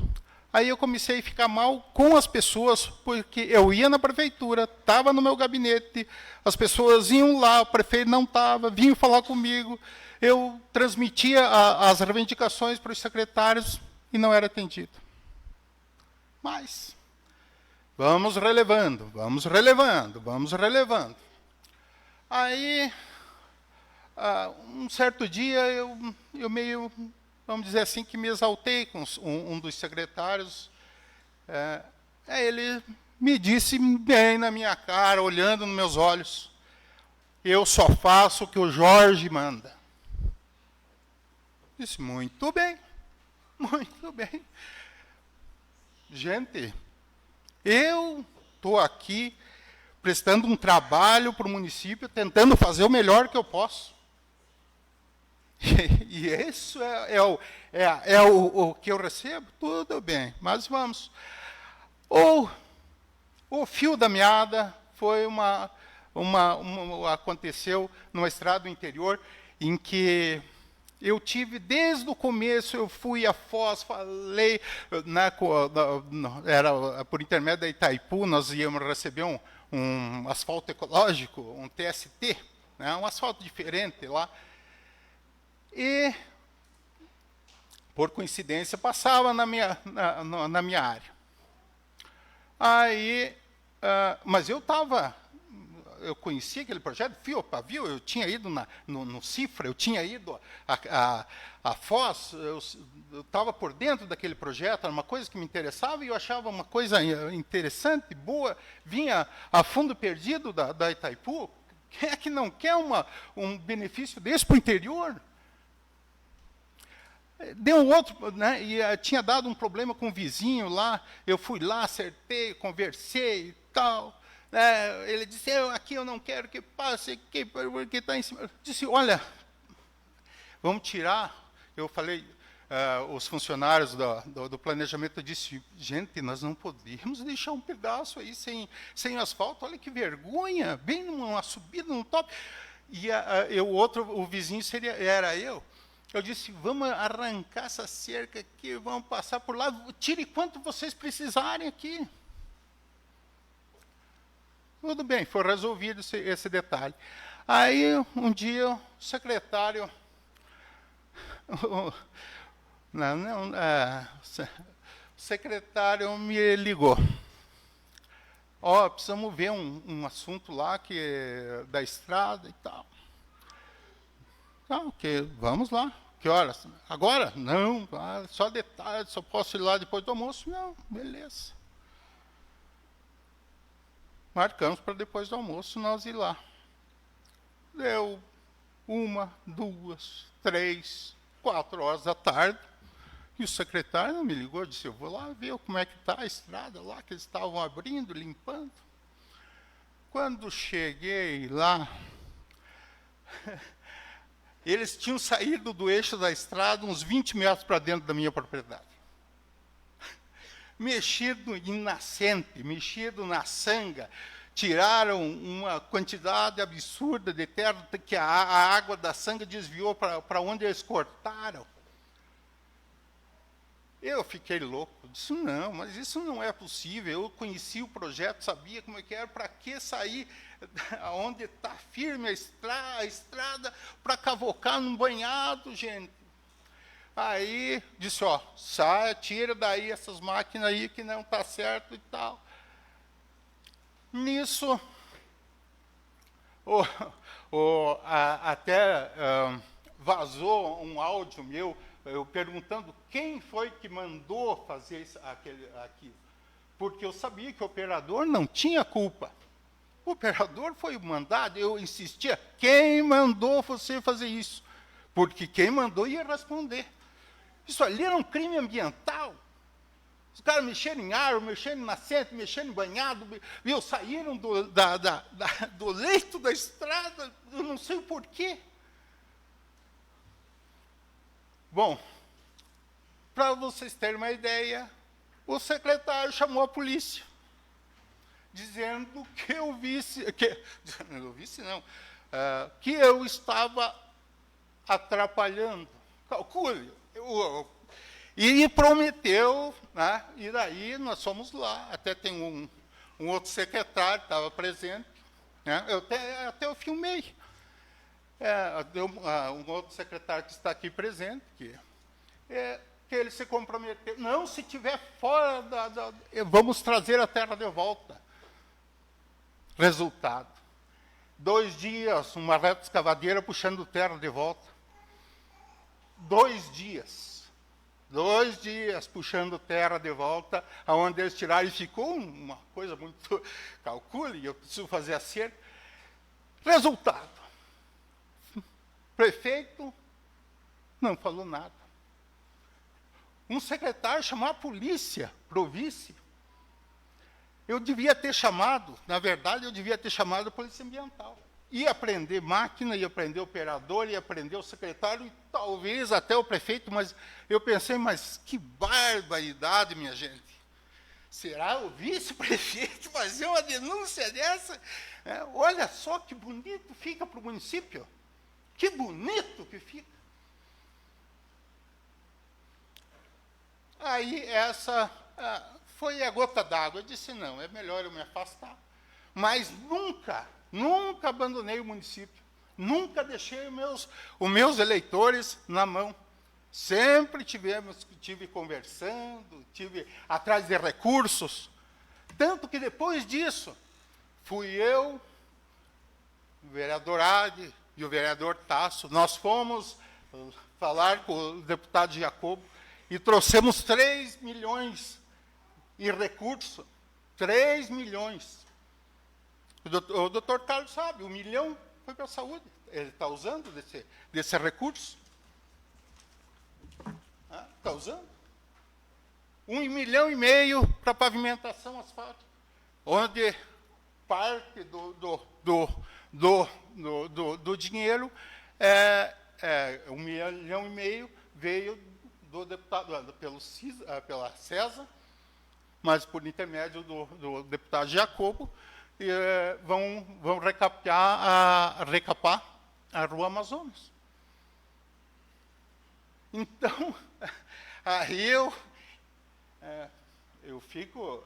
Aí eu comecei a ficar mal com as pessoas, porque eu ia na prefeitura, estava no meu gabinete, as pessoas iam lá, o prefeito não estava, vinham falar comigo, eu transmitia as reivindicações para os secretários e não era atendido. Mas vamos relevando. Aí Um certo dia, eu meio, vamos dizer assim, que me exaltei com um dos secretários. Ele me disse bem na minha cara, olhando nos meus olhos: eu só faço o que o Jorge manda. Disse: muito bem, muito bem. Gente, eu estou aqui prestando um trabalho para o município, tentando fazer o melhor que eu posso. E isso é o que eu recebo? Tudo bem, mas vamos. O fio da meada foi aconteceu numa estrada do interior, em que eu tive, desde o começo, eu fui a Foz, falei, né, era por intermédio da Itaipu, nós íamos receber um asfalto ecológico, um TST, né, um asfalto diferente lá. E, por coincidência, passava na minha área. Aí, mas eu conhecia aquele projeto, fio a pavio, eu tinha ido no Cifra, eu tinha ido a Foz, eu estava por dentro daquele projeto, era uma coisa que me interessava e eu achava uma coisa interessante, boa, vinha a fundo perdido da Itaipu. Quem é que não quer um benefício desse para o interior? Deu um outro, né, e tinha dado um problema com o vizinho lá, eu fui lá, acertei, conversei e tal. Ele disse: aqui eu não quero que passe, porque está em cima. Eu disse: olha, vamos tirar. Eu falei, os funcionários do planejamento, eu disse: gente, nós não podemos deixar um pedaço aí sem asfalto, olha que vergonha, bem numa subida, no top. E o vizinho era eu. Eu disse: vamos arrancar essa cerca aqui, vamos passar por lá, tire quanto vocês precisarem aqui. Tudo bem, foi resolvido esse detalhe. Aí, um dia, o secretário... o secretário me ligou. Precisamos ver um assunto lá da estrada e tal. Ok, vamos lá. Que horas? Agora? Não, só detalhe, só posso ir lá depois do almoço? Não, beleza. Marcamos para depois do almoço nós ir lá. Deu 1, 2, 3, 4 horas da tarde, e o secretário não me ligou, disse: eu vou lá ver como é que está a estrada lá, que eles estavam abrindo, limpando. Quando cheguei lá, eles tinham saído do eixo da estrada uns 20 metros para dentro da minha propriedade. Mexido em nascente, mexido na sanga, tiraram uma quantidade absurda de terra que a água da sanga desviou para onde eles cortaram. Eu fiquei louco, disse: não, mas isso não é possível, eu conheci o projeto, sabia como é que era, para que sair onde está firme a estrada para cavocar num banhado, gente? Aí disse: sai, tira daí essas máquinas aí que não está certo e tal. Nisso, até vazou um áudio meu, eu perguntando quem foi que mandou fazer aquilo. Porque eu sabia que o operador não tinha culpa. O operador foi mandado, eu insistia: quem mandou você fazer isso? Porque quem mandou ia responder. Isso ali era um crime ambiental. Os caras mexeram em árvore, mexeram em nascente, mexeram em banhado, saíram do leito da estrada, eu não sei o porquê. Bom, para vocês terem uma ideia, o secretário chamou a polícia, dizendo que que eu estava atrapalhando. Calcule. E prometeu, né, e daí nós fomos lá, até tem um outro secretário que estava presente, né, até eu filmei. Um outro secretário que está aqui presente, que ele se comprometeu: não, se estiver fora vamos trazer a terra de volta. Resultado: 2 dias, uma reta escavadeira puxando terra de volta. 2 dias. 2 dias puxando terra de volta, aonde eles tiraram, e ficou uma coisa muito... Calcule, eu preciso fazer a cerca. Resultado. Prefeito não falou nada. Um secretário chamou a polícia para o vice. Eu devia ter chamado, na verdade, eu devia ter chamado a polícia ambiental. Ia prender máquina, ia prender operador, ia prender o secretário e talvez até o prefeito, mas eu pensei, mas que barbaridade, minha gente. Será o vice-prefeito fazer uma denúncia dessa? Olha só que bonito fica para o município. Que bonito que fica. Aí essa foi a gota d'água. Eu disse, não, é melhor eu me afastar. Mas nunca abandonei o município. Nunca deixei os meus eleitores na mão. Sempre tive conversando, tive atrás de recursos. Tanto que depois disso, fui eu, o vereador Ade e o vereador Tasso, nós fomos falar com o deputado Jacobo e trouxemos 3 milhões em recurso. 3 milhões. O doutor Carlos sabe, 1 milhão foi para a saúde. Ele está usando desse recurso. Está usando. 1,5 milhão para pavimentação asfáltica. Onde parte do dinheiro, 1,5 milhão veio do deputado, pela CESA, mas por intermédio do deputado Jacobo, vão recapar a Rua Amazonas. Então, aí eu fico...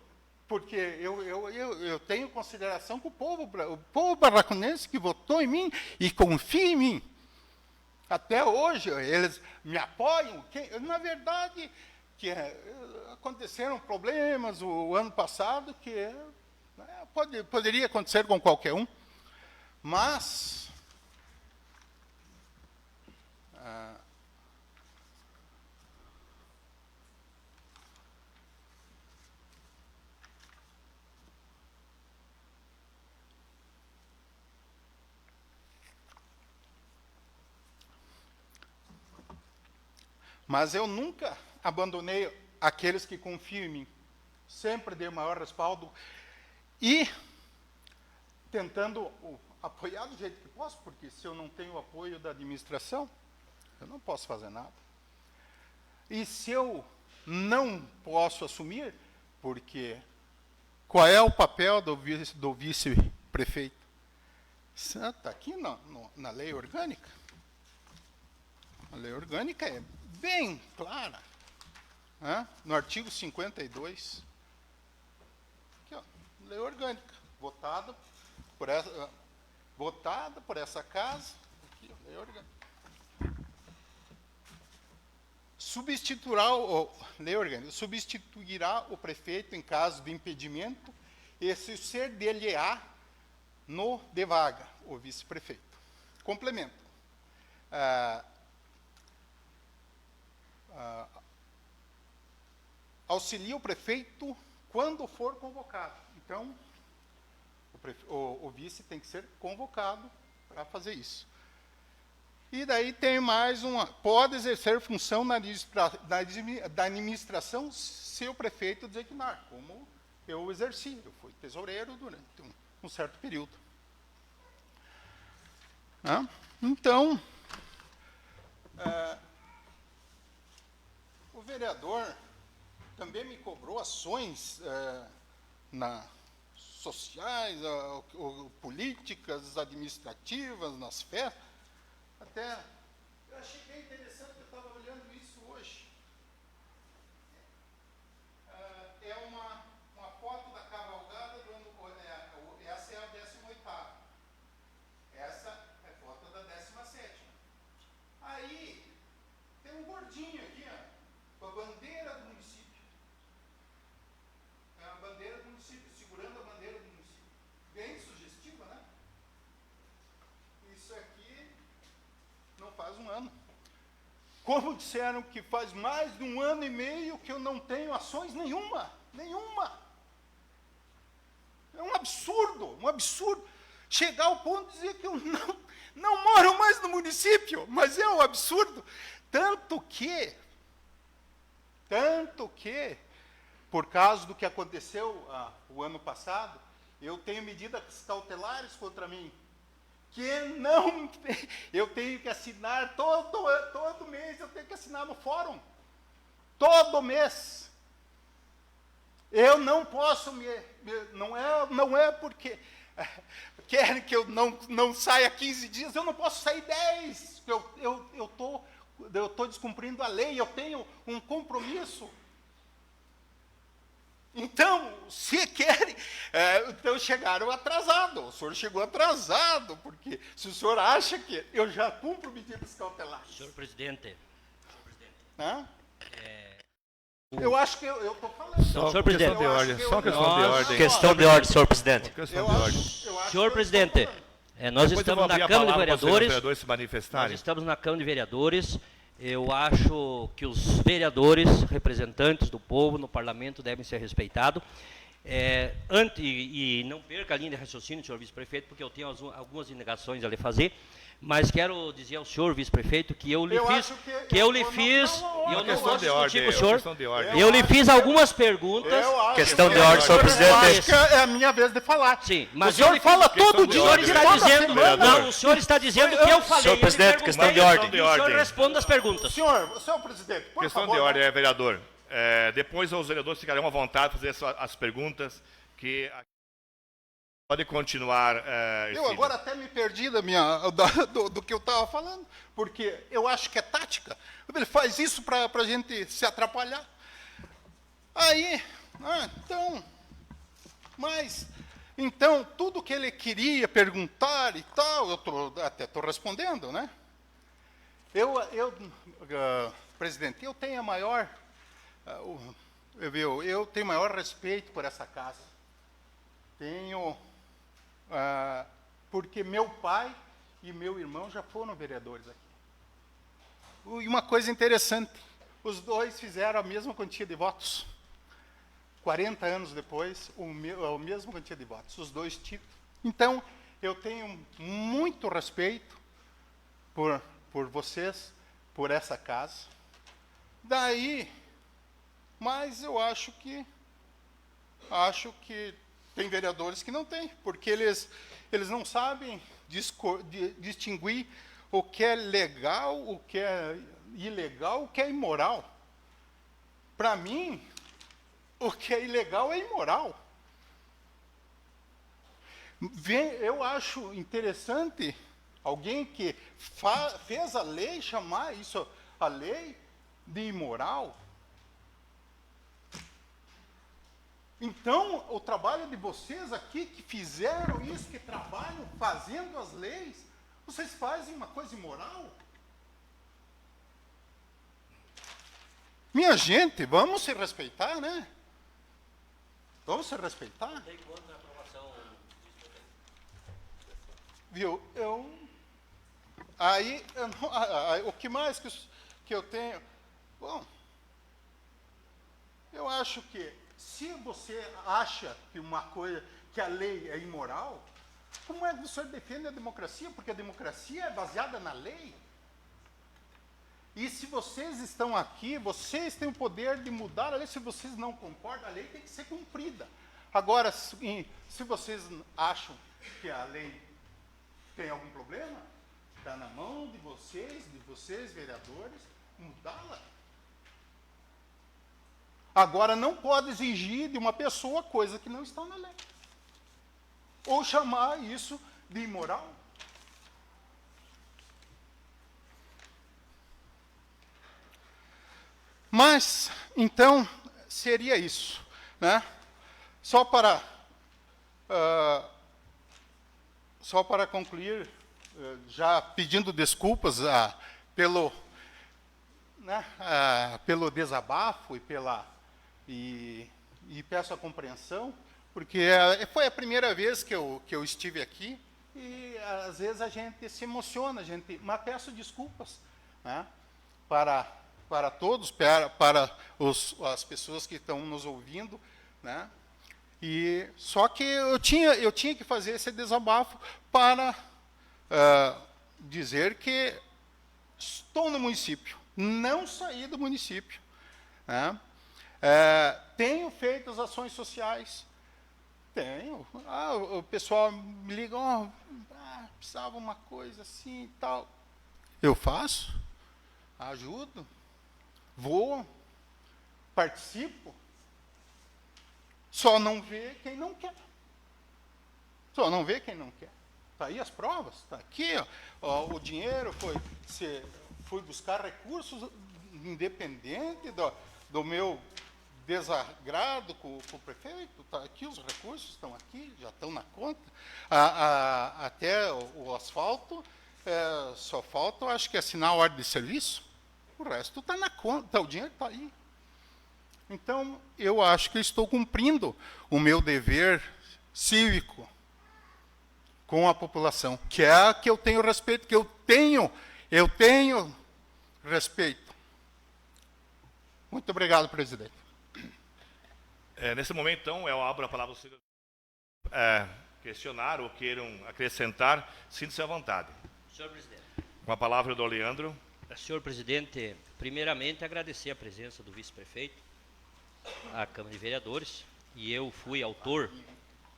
Porque eu tenho consideração com o povo barraconense que votou em mim e confia em mim. Até hoje, eles me apoiam. Na verdade, aconteceram problemas o ano passado que poderia acontecer com qualquer um, mas... Mas eu nunca abandonei aqueles que confiam em mim. Sempre dei o maior respaldo e tentando apoiar do jeito que posso, porque se eu não tenho o apoio da administração, eu não posso fazer nada. E se eu não posso assumir, porque qual é o papel do vice-prefeito? Está aqui na lei orgânica. A lei orgânica é bem clara, no artigo 52. Aqui, lei orgânica, votada por essa casa. Aqui, lei orgânica. Lei orgânica substituirá o prefeito em caso de impedimento e se ser-lhe-á no de vaga, o vice-prefeito. Complemento. Auxilia o prefeito quando for convocado. Então, o vice tem que ser convocado para fazer isso. E daí tem mais uma... Pode exercer função da administração se o prefeito designar, como eu exerci. Eu fui tesoureiro durante um certo período. Então... o vereador também me cobrou ações sociais, políticas, administrativas, nas festas. Até eu achei bem interessante, eu estava olhando isso hoje. É uma foto da cavalgada do ano... essa é a 18ª. Essa é a foto da 17ª. Aí, tem um gordinho aqui, com a bandeira do município. É a bandeira do município, segurando a bandeira do município. Bem sugestiva, né? Como disseram que faz mais de 1 ano e meio que eu não tenho ações nenhuma. É um absurdo. Chegar ao ponto de dizer que eu não moro mais no município, mas é um absurdo. Tanto que, por causa do que aconteceu o ano passado, eu tenho medidas cautelares contra mim, que não, eu tenho que assinar todo mês, eu tenho que assinar no fórum, todo mês. Eu não posso não é porque querem que eu não saia 15 dias, eu não posso sair 10, eu estou descumprindo a lei, eu tenho um compromisso. Então, se querem, então chegaram atrasado, o senhor chegou atrasado, porque se o senhor acha que eu já cumpro medidas cautelares. Senhor presidente. Hã? Eu acho que eu estou falando. Senhor presidente. Só questão de ordem. Questão de ordem, senhor presidente. Eu Senhor presidente, nós Depois eu vou estamos na abrir a Câmara de palavra para os Vereadores. vereadores se manifestarem. Nós estamos na Câmara de Vereadores. Eu acho que os vereadores, representantes do povo no parlamento, devem ser respeitados. E não perca a linha de raciocínio, senhor vice-prefeito, porque eu tenho algumas indagações a lhe fazer. Mas quero dizer ao senhor vice-prefeito que eu lhe fiz algumas perguntas. Questão de ordem, senhor presidente. Eu acho que é a minha vez de falar. Sim, mas o senhor fala todo dia. O senhor está dizendo, não, o senhor está dizendo que eu falei. Senhor presidente, questão de ordem. O senhor responde as perguntas. Senhor presidente, por Questão favor. de ordem, vereador. Depois os vereadores ficarão à vontade de fazer as perguntas que... Pode continuar. Eu agora até me perdi do que eu estava falando, porque eu acho que é tática. Ele faz isso para a gente se atrapalhar. Aí, então, tudo que ele queria perguntar e tal, eu até estou respondendo, né? Presidente, eu tenho maior respeito por essa casa. Porque meu pai e meu irmão já foram vereadores aqui. E uma coisa interessante, os dois fizeram a mesma quantia de votos. 40 anos depois, a mesma quantia de votos, os dois títulos. Então, eu tenho muito respeito por vocês, por essa casa. Mas eu acho que tem vereadores que não têm, porque eles não sabem distinguir o que é legal, o que é ilegal, o que é imoral. Para mim, o que é ilegal é imoral. Eu acho interessante alguém que fez a lei chamar isso a lei de imoral. Então, o trabalho de vocês aqui, que fizeram isso, que trabalham fazendo as leis, vocês fazem uma coisa imoral? Minha gente, vamos se respeitar, né? Vamos se respeitar? Tem contra a aprovação. Viu? O que mais que eu tenho? Bom, eu acho que se você acha que a lei é imoral, como é que você defende a democracia? Porque a democracia é baseada na lei. E se vocês estão aqui, vocês têm o poder de mudar a lei. Se vocês não concordam, a lei tem que ser cumprida. Agora, se vocês acham que a lei tem algum problema, está na mão de vocês, vereadores, mudá-la. Agora, não pode exigir de uma pessoa coisa que não está na lei. Ou chamar isso de imoral. Mas, então, seria isso, né? Só para concluir, já pedindo desculpas pelo desabafo e peço a compreensão, porque foi a primeira vez que eu estive aqui e às vezes a gente se emociona, mas peço desculpas, né, para todos, para as pessoas que estão nos ouvindo, né? E só que eu tinha que fazer esse desabafo para dizer que estou no município, não saí do município, né? Tenho feito as ações sociais, tenho. O pessoal me liga, precisava uma coisa assim e tal. Eu faço, ajudo, vou, participo. Só não vê quem não quer. Só não vê quem não quer. Está aí as provas, está aqui. Ó, o dinheiro fui buscar recursos independente do meu desagrado com o prefeito. Tá aqui, os recursos estão aqui, já estão na conta. Até o asfalto, só falta, acho que, assinar a ordem de serviço. O resto está na conta, o dinheiro está aí. Então, eu acho que estou cumprindo o meu dever cívico com a população, que é a que eu tenho respeito, que eu tenho respeito. Muito obrigado, presidente. Nesse momento, então, eu abro a palavra para vocês questionar ou queiram acrescentar. Sinta-se à vontade. Senhor presidente. Com a palavra do Leandro. Senhor presidente, primeiramente agradecer a presença do vice-prefeito à Câmara de Vereadores, e eu fui autor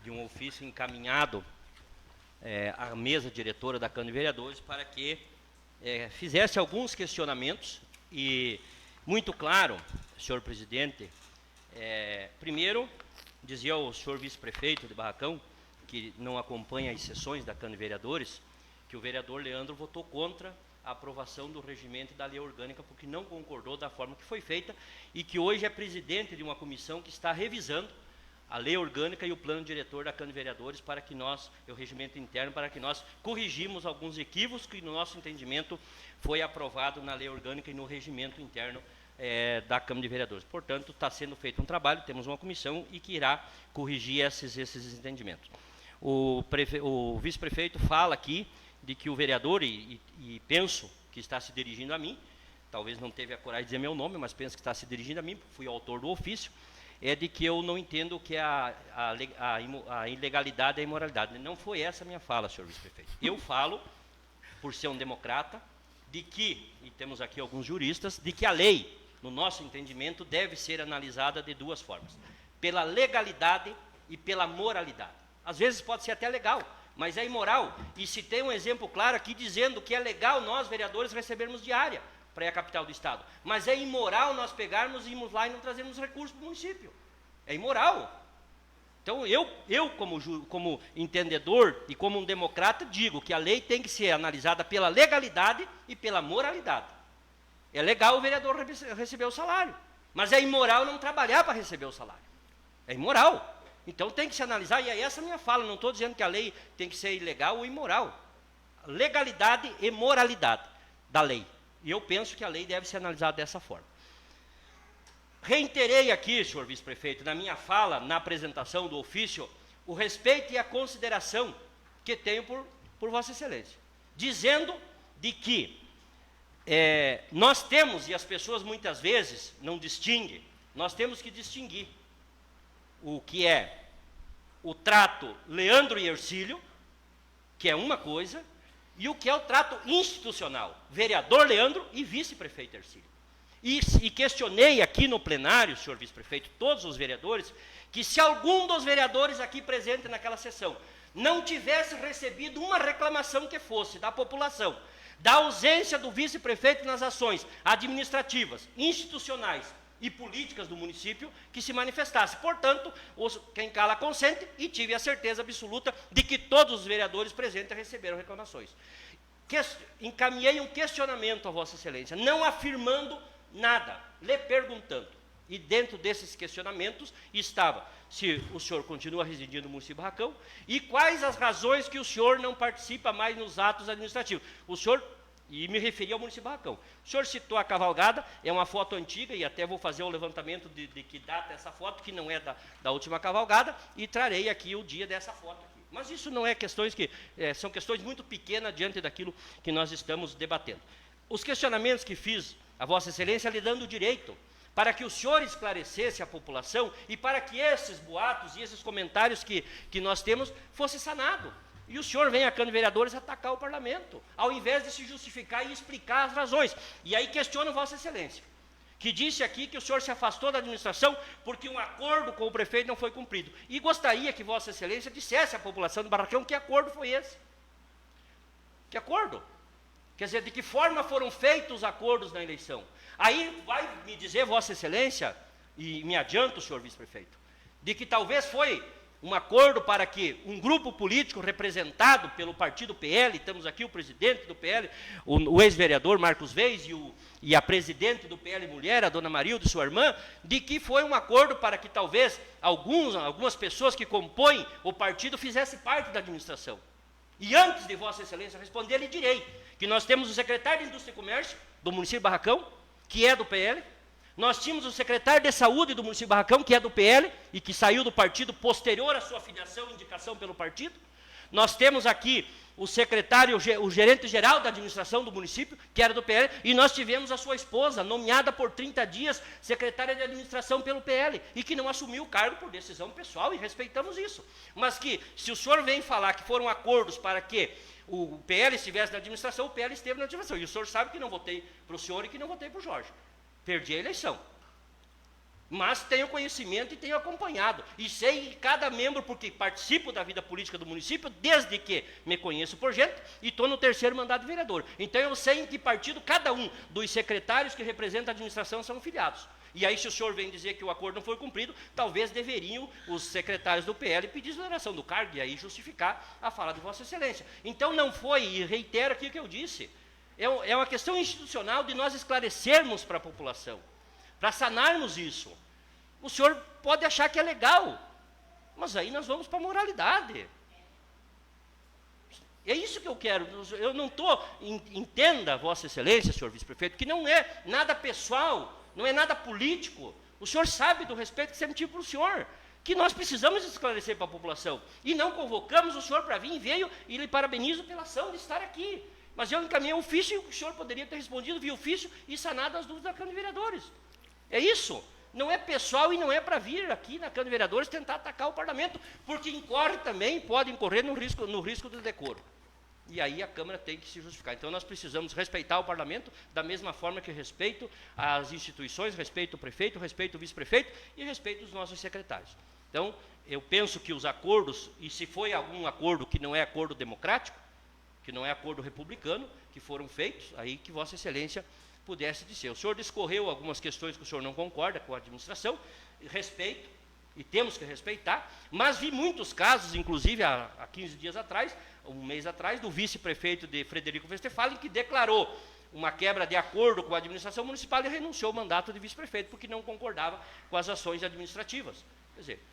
de um ofício encaminhado à mesa diretora da Câmara de Vereadores para que fizesse alguns questionamentos, e muito claro, senhor presidente, primeiro, dizia ao senhor vice-prefeito de Barracão, que não acompanha as sessões da Câmara de Vereadores, que o vereador Leandro votou contra a aprovação do regimento e da lei orgânica, porque não concordou da forma que foi feita, e que hoje é presidente de uma comissão que está revisando a lei orgânica e o plano diretor da Câmara de Vereadores para que o regimento interno, para que nós corrigimos alguns equívocos que, no nosso entendimento, foi aprovado na lei orgânica e no regimento interno da Câmara de Vereadores. Portanto, está sendo feito um trabalho, temos uma comissão e que irá corrigir esses entendimentos. O vice-prefeito fala aqui de que o vereador, e penso que está se dirigindo a mim, talvez não teve a coragem de dizer meu nome, mas penso que está se dirigindo a mim, porque fui autor do ofício, de que eu não entendo o que é a ilegalidade e a imoralidade. Não foi essa a minha fala, senhor vice-prefeito. Eu falo, por ser um democrata, de que, e temos aqui alguns juristas, de que a lei, no nosso entendimento, deve ser analisada de duas formas: pela legalidade e pela moralidade. Às vezes pode ser até legal, mas é imoral. E se tem um exemplo claro aqui dizendo que é legal nós, vereadores, recebermos diária para a capital do Estado. Mas é imoral nós pegarmos, irmos lá e não trazermos recursos para o município. É imoral. Então, eu como entendedor e como um democrata, digo que a lei tem que ser analisada pela legalidade e pela moralidade. É legal o vereador receber o salário, mas é imoral não trabalhar para receber o salário. É imoral. Então tem que se analisar, e é essa a minha fala, não estou dizendo que a lei tem que ser ilegal ou imoral. Legalidade e moralidade da lei. E eu penso que a lei deve ser analisada dessa forma. Reiterei aqui, senhor vice-prefeito, na minha fala, na apresentação do ofício, o respeito e a consideração que tenho por Vossa Excelência, dizendo de que nós temos, e as pessoas muitas vezes não distinguem, nós temos que distinguir o que é o trato Leandro e Hercílio, que é uma coisa, e o que é o trato institucional, vereador Leandro e vice-prefeito Hercílio. E questionei aqui no plenário, senhor vice-prefeito, todos os vereadores, que se algum dos vereadores aqui presentes naquela sessão não tivesse recebido uma reclamação que fosse da população, da ausência do vice-prefeito nas ações administrativas, institucionais e políticas do município, que se manifestasse. Portanto, quem cala consente, e tive a certeza absoluta de que todos os vereadores presentes receberam reclamações. Encaminhei um questionamento a Vossa Excelência, não afirmando nada, lhe perguntando. E dentro desses questionamentos estava se o senhor continua residindo no município de Barracão e quais as razões que o senhor não participa mais nos atos administrativos. O senhor, e me referi ao município de Barracão, o senhor citou a cavalgada, é uma foto antiga, e até vou fazer o levantamento de que data essa foto, que não é da última cavalgada, e trarei aqui o dia dessa foto aqui. Mas isso não é questões que, são questões muito pequenas diante daquilo que nós estamos debatendo. Os questionamentos que fiz a Vossa Excelência lhe dando o direito, para que o senhor esclarecesse a população e para que esses boatos e esses comentários que nós temos fosse sanado. E o senhor vem à Câmara de Vereadores atacar o parlamento, ao invés de se justificar e explicar as razões. E aí questiono Vossa Excelência, que disse aqui que o senhor se afastou da administração porque um acordo com o prefeito não foi cumprido. E gostaria que Vossa Excelência dissesse à população do Barracão que acordo foi esse. Que acordo? Quer dizer, de que forma foram feitos os acordos na eleição? Aí vai me dizer Vossa Excelência, e me adianto, senhor vice-prefeito, de que talvez foi um acordo para que um grupo político representado pelo partido PL, temos aqui o presidente do PL, o ex-vereador Marcos Veis e a presidente do PL Mulher, a dona Marilda, sua irmã, de que foi um acordo para que talvez algumas pessoas que compõem o partido fizessem parte da administração. E antes de Vossa Excelência responder, lhe direi que nós temos o secretário de Indústria e Comércio do município de Barracão, que é do PL, nós tínhamos o secretário de Saúde do município de Barracão, que é do PL, e que saiu do partido posterior à sua filiação e indicação pelo partido. Nós temos aqui o secretário, o gerente-geral da administração do município, que era do PL, e nós tivemos a sua esposa, nomeada por 30 dias, secretária de administração pelo PL, e que não assumiu o cargo por decisão pessoal, e respeitamos isso. Mas que, se o senhor vem falar que foram acordos para que o PL estivesse na administração, o PL esteve na administração. E o senhor sabe que não votei para o senhor e que não votei para o Jorge. Perdi a eleição. Mas tenho conhecimento e tenho acompanhado. E sei cada membro, porque participo da vida política do município, desde que me conheço por gente, e estou no 3º mandato de vereador. Então eu sei em que partido cada um dos secretários que representam a administração são filiados. E aí, se o senhor vem dizer que o acordo não foi cumprido, talvez deveriam os secretários do PL pedir exoneração do cargo e aí justificar a fala de Vossa Excelência. Então não foi, e reitero aqui o que eu disse, é uma questão institucional de nós esclarecermos para a população, para sanarmos isso. O senhor pode achar que é legal, mas aí nós vamos para a moralidade. É isso que eu quero. Eu não estou, entenda, Vossa Excelência, senhor vice-prefeito, que não é nada pessoal, não é nada político. O senhor sabe do respeito que sempre tive para o senhor, que nós precisamos esclarecer para a população. E não convocamos o senhor para vir, veio e lhe parabenizo pela ação de estar aqui. Mas eu encaminhei um ofício e o senhor poderia ter respondido via ofício e sanado as dúvidas da Câmara de Vereadores. É isso. Não é pessoal e não é para vir aqui na Câmara de Vereadores tentar atacar o parlamento, porque incorre também, pode incorrer no risco do decoro. E aí a Câmara tem que se justificar. Então nós precisamos respeitar o parlamento da mesma forma que respeito as instituições, respeito o prefeito, respeito o vice-prefeito e respeito os nossos secretários. Então, eu penso que os acordos, e se foi algum acordo que não é acordo democrático, que não é acordo republicano, que foram feitos, aí que Vossa Excelência pudesse dizer. O senhor discorreu algumas questões que o senhor não concorda com a administração, respeito, e temos que respeitar, mas vi muitos casos, inclusive há 15 dias atrás, um mês atrás, do vice-prefeito de Frederico Westphalen, que declarou uma quebra de acordo com a administração municipal e renunciou ao mandato de vice-prefeito, porque não concordava com as ações administrativas. Quer dizer,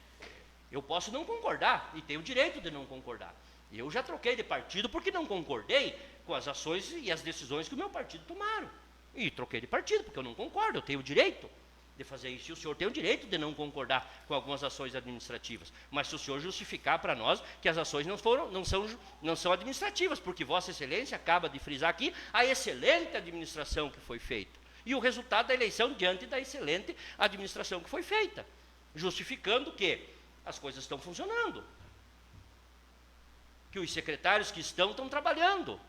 eu posso não concordar, e tenho o direito de não concordar. Eu já troquei de partido porque não concordei com as ações e as decisões que o meu partido tomaram. E troquei de partido porque eu não concordo, eu tenho o direito de fazer isso. E o senhor tem o direito de não concordar com algumas ações administrativas. Mas se o senhor justificar para nós que as ações não são administrativas, porque Vossa Excelência acaba de frisar aqui a excelente administração que foi feita. E o resultado da eleição diante da excelente administração que foi feita. Justificando que as coisas estão funcionando. Que os secretários que estão trabalhando,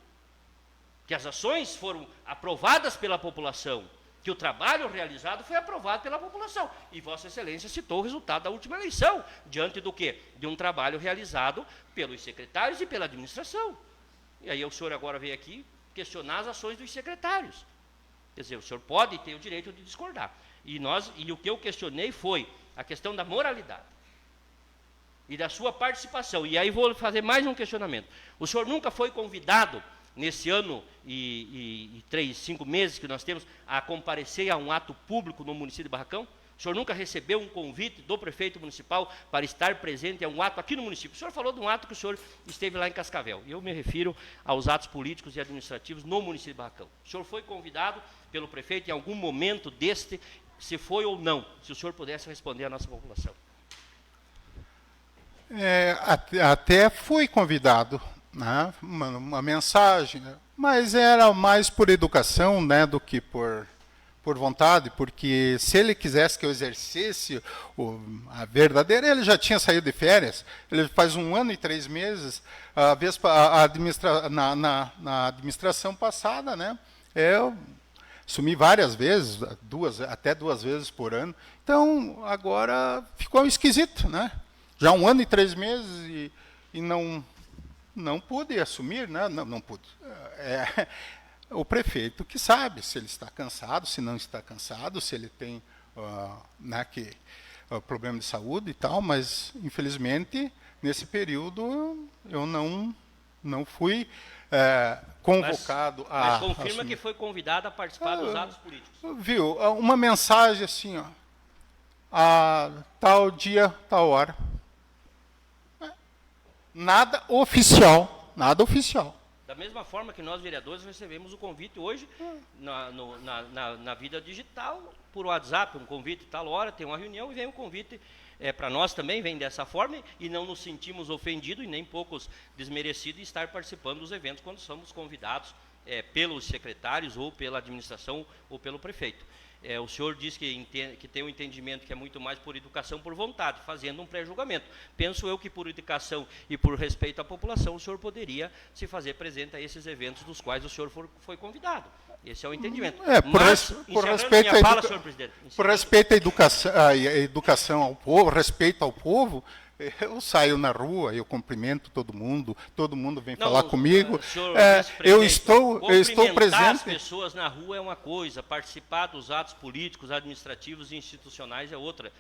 que as ações foram aprovadas pela população, que o trabalho realizado foi aprovado pela população. E Vossa Excelência citou o resultado da última eleição, diante do quê? De um trabalho realizado pelos secretários e pela administração. E aí o senhor agora veio aqui questionar as ações dos secretários. Quer dizer, o senhor pode ter o direito de discordar. E o que eu questionei foi a questão da moralidade e da sua participação. E aí vou fazer mais um questionamento. O senhor nunca foi convidado, nesse ano e 5 meses que nós temos, a comparecer a um ato público no município de Barracão? O senhor nunca recebeu um convite do prefeito municipal para estar presente a um ato aqui no município? O senhor falou de um ato que o senhor esteve lá em Cascavel. E eu me refiro aos atos políticos e administrativos no município de Barracão. O senhor foi convidado pelo prefeito em algum momento deste, se foi ou não? Se o senhor pudesse responder à nossa população. Até fui convidado, né, uma mensagem, mas era mais por educação, né, do que por por vontade, porque se ele quisesse que eu exercesse a verdadeira, ele já tinha saído de férias. Ele faz 1 ano e 3 meses, na administração passada, né? Eu sumi várias vezes, até duas vezes por ano. Então, agora ficou esquisito, né? Já 1 ano e 3 meses e não pude assumir, né? Não pude. O prefeito que sabe se ele está cansado, se não está cansado, se ele tem problema de saúde e tal, mas, infelizmente, nesse período, eu não fui convocado mas confirma que foi convidado a participar dos atos políticos. Viu? Uma mensagem assim, ó, tal dia, tal hora. Nada oficial, nada oficial. Da mesma forma que nós, vereadores, recebemos o convite hoje na vida digital, por WhatsApp, um convite tal hora, tem uma reunião e vem um convite para nós também, vem dessa forma, e não nos sentimos ofendidos e nem poucos desmerecidos de estar participando dos eventos quando somos convidados pelos secretários ou pela administração ou pelo prefeito. O senhor diz que tem um entendimento que é muito mais por educação, por vontade, fazendo um pré-julgamento. Penso eu que por educação e por respeito à população, o senhor poderia se fazer presente a esses eventos dos quais o senhor foi convidado. Esse é o entendimento. Por respeito à educação ao povo, respeito ao povo, eu saio na rua, eu cumprimento todo mundo vem falar comigo. Eu estou presente. As pessoas na rua é uma coisa, participar dos atos políticos, administrativos e institucionais é outra.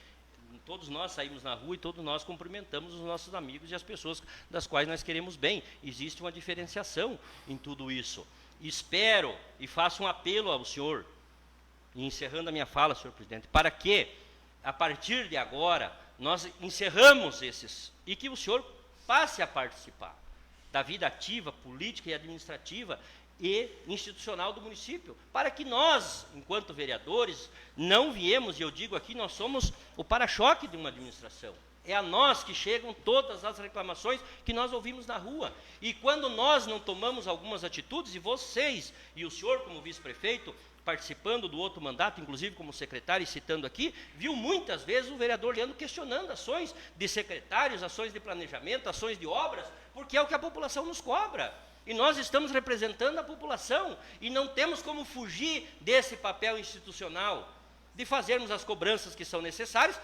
Todos nós saímos na rua e todos nós cumprimentamos os nossos amigos e as pessoas das quais nós queremos bem. Existe uma diferenciação em tudo isso. Espero e faço um apelo ao senhor, e encerrando a minha fala, senhor presidente, para que, a partir de agora, nós encerramos esses, e que o senhor passe a participar da vida ativa, política e administrativa e institucional do município, para que nós, enquanto vereadores, não viemos, e eu digo aqui, nós somos o para-choque de uma administração. É a nós que chegam todas as reclamações que nós ouvimos na rua. E quando nós não tomamos algumas atitudes, e vocês, e o senhor como vice-prefeito, participando do outro mandato, inclusive como secretário e citando aqui, viu muitas vezes o vereador Leandro questionando ações de secretários, ações de planejamento, ações de obras, porque é o que a população nos cobra. E nós estamos representando a população e não temos como fugir desse papel institucional, de fazermos as cobranças que são necessárias,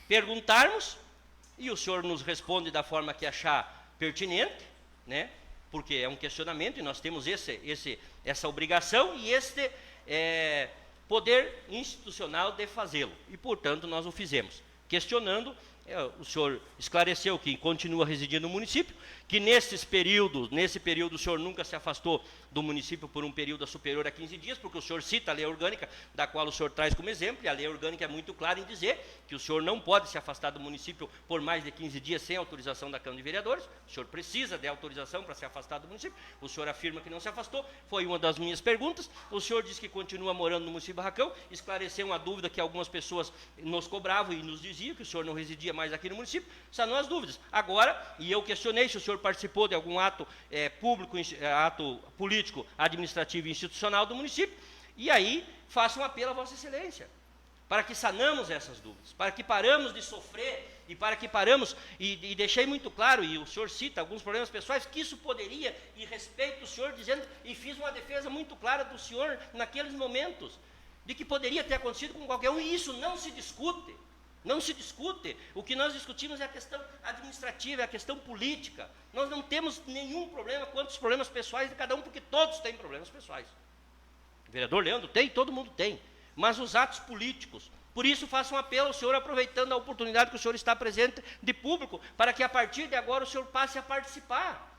perguntarmos, e o senhor nos responde da forma que achar pertinente, né? Porque é um questionamento e nós temos essa obrigação e este poder institucional de fazê-lo. E, portanto, nós o fizemos. Questionando, o senhor esclareceu que continua residindo no município, que nesse período o senhor nunca se afastou do município por um período superior a 15 dias, porque o senhor cita a lei orgânica, da qual o senhor traz como exemplo, e a lei orgânica é muito clara em dizer que o senhor não pode se afastar do município por mais de 15 dias sem autorização da Câmara de Vereadores. O senhor precisa de autorização para se afastar do município. O senhor afirma que não se afastou, foi uma das minhas perguntas. O senhor diz que continua morando no município de Barracão, esclareceu uma dúvida que algumas pessoas nos cobravam e nos diziam que o senhor não residia mais aqui no município. Sanou as dúvidas. Agora, e eu questionei se o senhor participou de algum ato público, ato político, administrativo e institucional do município, e aí faço um apelo a Vossa Excelência, para que sanamos essas dúvidas, para que paramos de sofrer, e para que paramos, e deixei muito claro, e o senhor cita alguns problemas pessoais, que isso poderia, e respeito o senhor dizendo, e fiz uma defesa muito clara do senhor naqueles momentos, de que poderia ter acontecido com qualquer um, e isso não se discute. Não se discute. O que nós discutimos é a questão administrativa, é a questão política. Nós não temos nenhum problema quanto aos problemas pessoais de cada um, porque todos têm problemas pessoais. O vereador Leandro tem, todo mundo tem. Mas os atos políticos. Por isso faço um apelo ao senhor, aproveitando a oportunidade que o senhor está presente de público, para que a partir de agora o senhor passe a participar.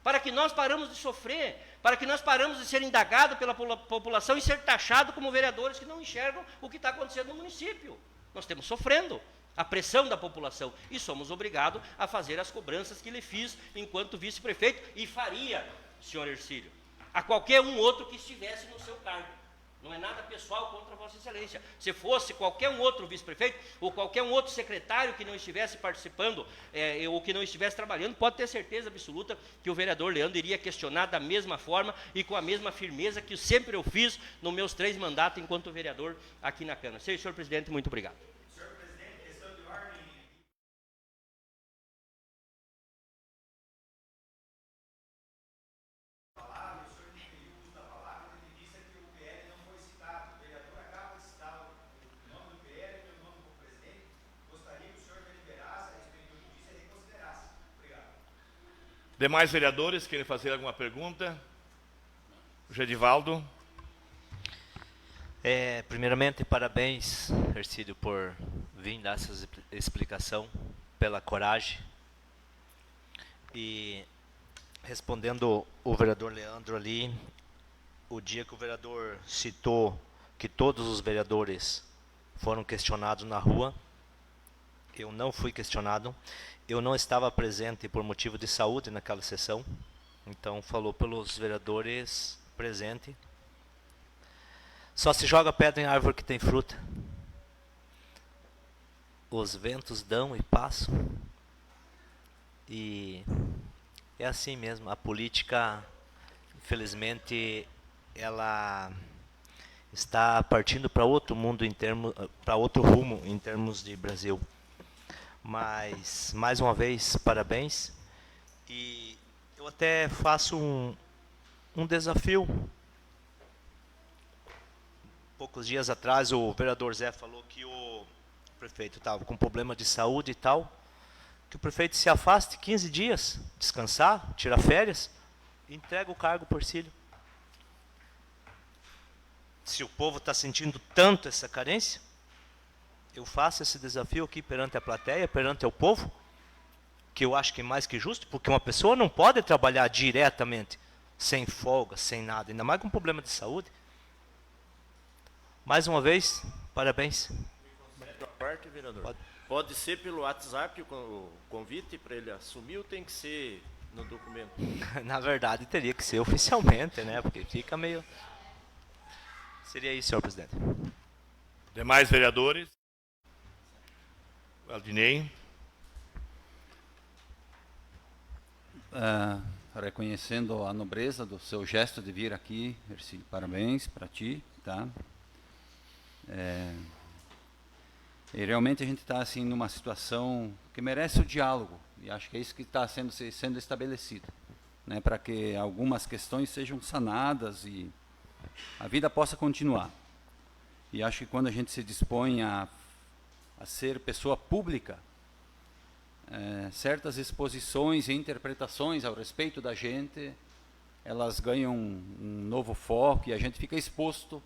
Para que nós paramos de sofrer, para que nós paramos de ser indagados pela população e ser taxados como vereadores que não enxergam o que está acontecendo no município. Nós estamos sofrendo a pressão da população e somos obrigados a fazer as cobranças que lhe fiz enquanto vice-prefeito e faria, senhor Hercílio, a qualquer um outro que estivesse no seu cargo. Não é nada pessoal contra Vossa Excelência. Se fosse qualquer um outro vice-prefeito ou qualquer um outro secretário que não estivesse participando ou que não estivesse trabalhando, pode ter certeza absoluta que o vereador Leandro iria questionar da mesma forma e com a mesma firmeza que sempre eu fiz nos meus 3 mandatos enquanto vereador aqui na Câmara. Senhor presidente, muito obrigado. Demais vereadores querem fazer alguma pergunta? Gedivaldo. Primeiramente, parabéns, Ercílio, por vir dar essa explicação, pela coragem. E respondendo o vereador Leandro ali, o dia que o vereador citou que todos os vereadores foram questionados na rua, eu não fui questionado. Eu não estava presente por motivo de saúde naquela sessão, então falou pelos vereadores presentes. Só se joga pedra em árvore que tem fruta. Os ventos dão e passam. E é assim mesmo. A política, infelizmente, ela está partindo para outro mundo para outro rumo em termos de Brasil. Mas, mais uma vez, parabéns. E eu até faço um desafio. Poucos dias atrás, o vereador Zé falou que o prefeito estava com problema de saúde e tal. Que o prefeito se afaste 15 dias, descansar, tirar férias, e entrega o cargo por Ercílio. Se o povo está sentindo tanto essa carência, eu faço esse desafio aqui perante a plateia, perante o povo, que eu acho que é mais que justo, porque uma pessoa não pode trabalhar diretamente, sem folga, sem nada, ainda mais com problema de saúde. Mais uma vez, parabéns. Parte, vereador. Pode ser pelo WhatsApp o convite para ele assumir ou tem que ser no documento? Na verdade, teria que ser oficialmente, né? Porque fica meio... Seria isso, senhor presidente. Demais vereadores? Valdinei. Reconhecendo a nobreza do seu gesto de vir aqui, Ercílio, parabéns para ti, tá? E realmente a gente está assim numa situação que merece o diálogo, e acho que é isso que está sendo estabelecido, né, para que algumas questões sejam sanadas e a vida possa continuar. E acho que quando a gente se dispõe a ser pessoa pública, certas exposições e interpretações ao respeito da gente, elas ganham um novo foco e a gente fica exposto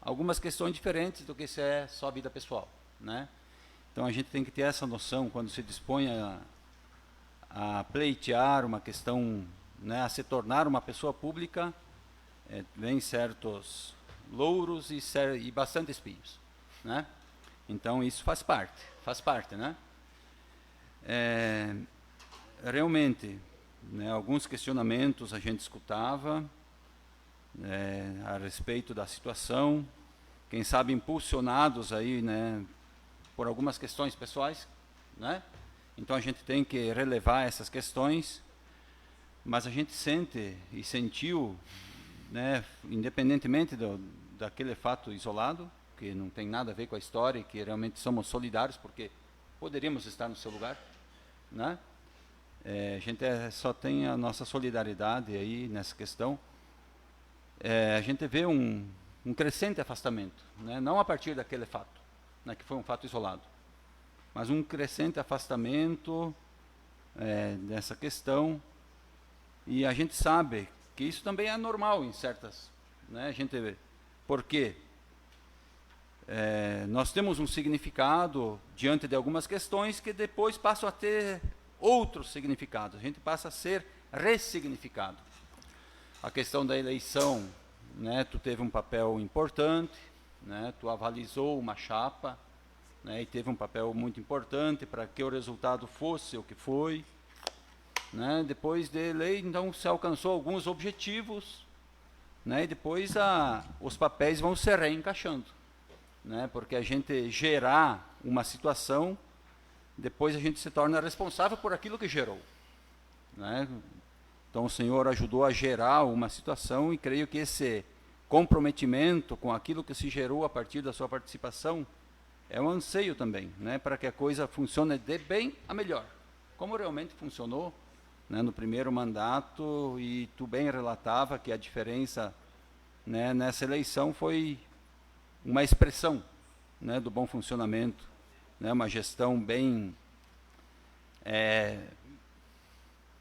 a algumas questões diferentes do que se é só a vida pessoal, né? Então a gente tem que ter essa noção quando se dispõe a pleitear uma questão, né, a se tornar uma pessoa pública, vem certos louros e bastante espinhos, né? Então isso faz parte, né? Realmente, né, alguns questionamentos a gente escutava a respeito da situação, quem sabe impulsionados aí, né, por algumas questões pessoais, né? Então a gente tem que relevar essas questões, mas a gente sente e sentiu, né, independentemente daquele fato isolado, que não tem nada a ver com a história e que realmente somos solidários porque poderíamos estar no seu lugar, né? A gente só tem a nossa solidariedade aí nessa questão. A gente vê um crescente afastamento, né? Não a partir daquele fato, né, que foi um fato isolado, mas um crescente afastamento dessa questão, e a gente sabe que isso também é normal em certas, né, a gente vê, porque nós temos um significado diante de algumas questões que depois passam a ter outros significados, a gente passa a ser ressignificado. A questão da eleição, né, tu teve um papel importante, né, tu avalizou uma chapa, né, e teve um papel muito importante para que o resultado fosse o que foi, né? Depois de eleito, então se alcançou alguns objetivos, né? E depois os papéis vão se reencaixando, né? Porque a gente gerar uma situação, depois a gente se torna responsável por aquilo que gerou, né? Então o senhor ajudou a gerar uma situação e creio que esse comprometimento com aquilo que se gerou a partir da sua participação é um anseio também, né? Para que a coisa funcione de bem a melhor, como realmente funcionou, né, no primeiro mandato, e tu bem relatava que a diferença, né, nessa eleição foi uma expressão, né, do bom funcionamento, né, uma gestão bem